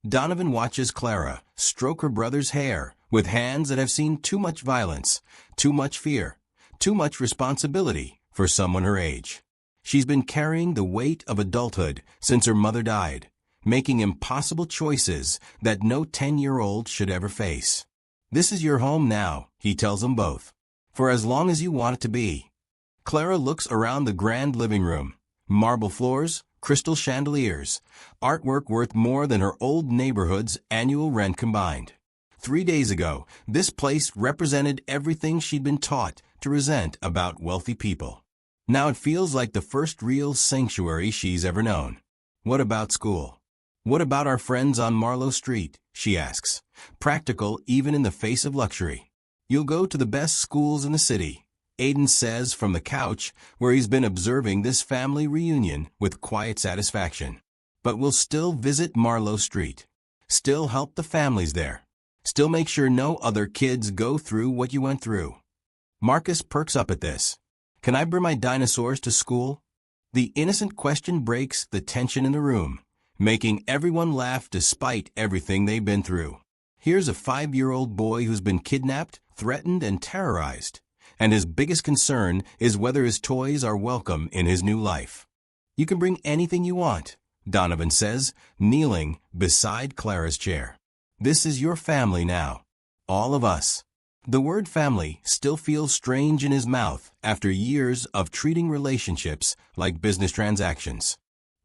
Donovan watches Clara stroke her brother's hair with hands that have seen too much violence, too much fear, too much responsibility for someone her age. She's been carrying the weight of adulthood since her mother died, making impossible choices that no 10-year-old should ever face. This is your home now, he tells them both. For as long as you want it to be. Clara looks around the grand living room. Marble floors, crystal chandeliers, artwork worth more than her old neighborhood's annual rent combined. 3 days ago, this place represented everything she'd been taught to resent about wealthy people. Now it feels like the first real sanctuary she's ever known. What about school? What about our friends on Marlowe Street? She asks, practical even in the face of luxury. You'll go to the best schools in the city, Aiden says from the couch where he's been observing this family reunion with quiet satisfaction. But we'll still visit Marlowe Street. Still help the families there. Still make sure no other kids go through what you went through. Marcus perks up at this. Can I bring my dinosaurs to school? The innocent question breaks the tension in the room, making everyone laugh despite everything they've been through. Here's a 5-year-old boy who's been kidnapped, threatened, and terrorized, and his biggest concern is whether his toys are welcome in his new life. You can bring anything you want, Donovan says, kneeling beside Clara's chair. This is your family now. All of us. The word family still feels strange in his mouth after years of treating relationships like business transactions.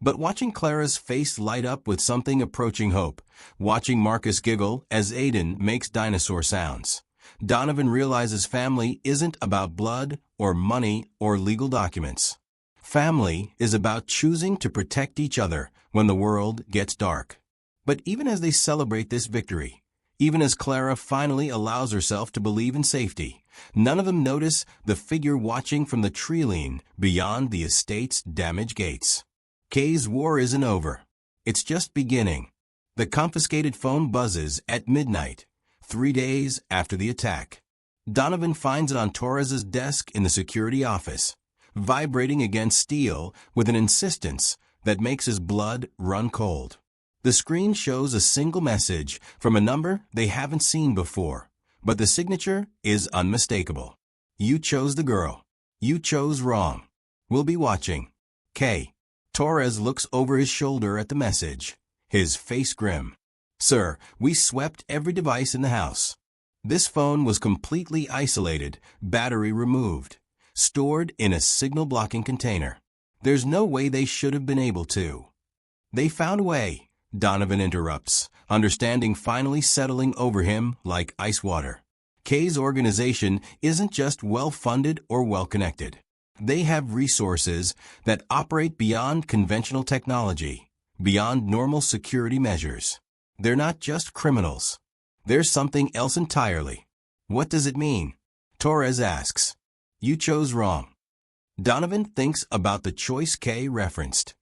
But watching Clara's face light up with something approaching hope, watching Marcus giggle as Aiden makes dinosaur sounds, Donovan realizes family isn't about blood or money or legal documents. Family is about choosing to protect each other when the world gets dark. But even as they celebrate this victory, even as Clara finally allows herself to believe in safety, none of them notice the figure watching from the tree-line beyond the estate's damaged gates. Kay's war isn't over. It's just beginning. The confiscated phone buzzes at midnight, 3 days after the attack. Donovan finds it on Torres's desk in the security office, vibrating against steel with an insistence that makes his blood run cold. The screen shows a single message from a number they haven't seen before, but the signature is unmistakable. You chose the girl. You chose wrong. We'll be watching. Kay. Torres looks over his shoulder at the message, his face grim. Sir, we swept every device in the house. This phone was completely isolated, battery removed, stored in a signal-blocking container. There's no way they should have been able to. They found a way, Donovan interrupts, understanding finally settling over him like ice water. Kay's organization isn't just well-funded or well-connected. They have resources that operate beyond conventional technology, beyond normal security measures. They're not just criminals. They're something else entirely. What does it mean? Torres asks. You chose wrong. Donovan thinks about the choice Kay referenced.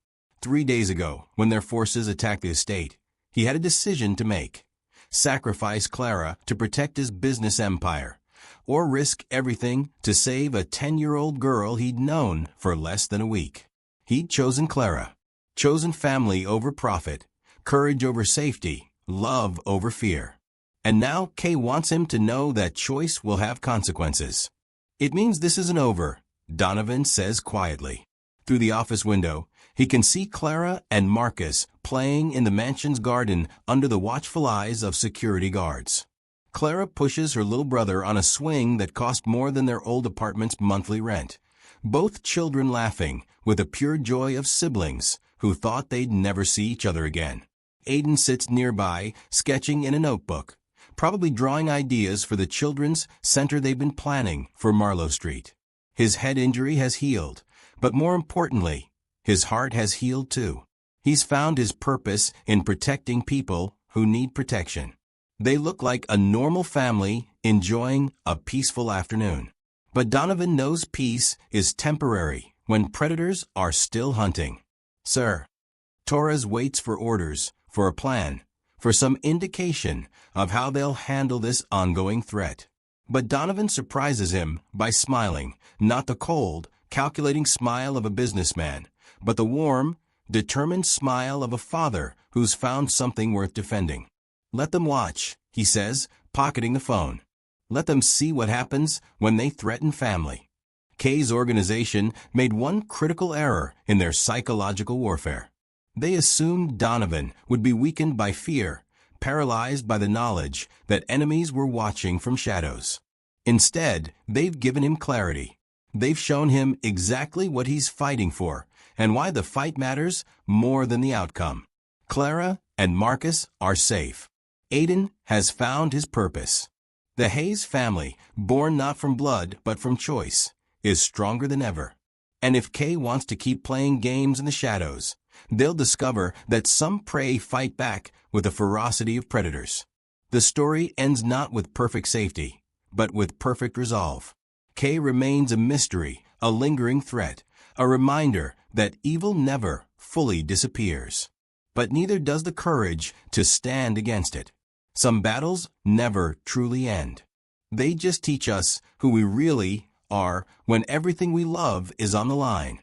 3 days ago, when their forces attacked the estate, he had a decision to make. Sacrifice Clara to protect his business empire, or risk everything to save a 10-year-old girl he'd known for less than a week. He'd chosen Clara, chosen family over profit, courage over safety, love over fear. And now Kay wants him to know that choice will have consequences. It means this isn't over, Donovan says quietly. Through the office window, he can see Clara and Marcus playing in the mansion's garden under the watchful eyes of security guards. Clara pushes her little brother on a swing that cost more than their old apartment's monthly rent. Both children laughing with the pure joy of siblings who thought they'd never see each other again. Aiden sits nearby, sketching in a notebook, probably drawing ideas for the children's center they've been planning for Marlowe Street. His head injury has healed, but more importantly, his heart has healed too. He's found his purpose in protecting people who need protection. They look like a normal family enjoying a peaceful afternoon. But Donovan knows peace is temporary when predators are still hunting. Sir. Torres waits for orders, for a plan, for some indication of how they'll handle this ongoing threat. But Donovan surprises him by smiling, not the cold, calculating smile of a businessman, but the warm, determined smile of a father who's found something worth defending. Let them watch, he says, pocketing the phone. Let them see what happens when they threaten family. Kay's organization made one critical error in their psychological warfare. They assumed Donovan would be weakened by fear, paralyzed by the knowledge that enemies were watching from shadows. Instead, they've given him clarity. They've shown him exactly what he's fighting for and why the fight matters more than the outcome. Clara and Marcus are safe. Aiden has found his purpose. The Hayes family, born not from blood but from choice, is stronger than ever. And if Kay wants to keep playing games in the shadows, they'll discover that some prey fight back with the ferocity of predators. The story ends not with perfect safety, but with perfect resolve. Kay remains a mystery, a lingering threat, a reminder that evil never fully disappears. But neither does the courage to stand against it. Some battles never truly end. They just teach us who we really are when everything we love is on the line.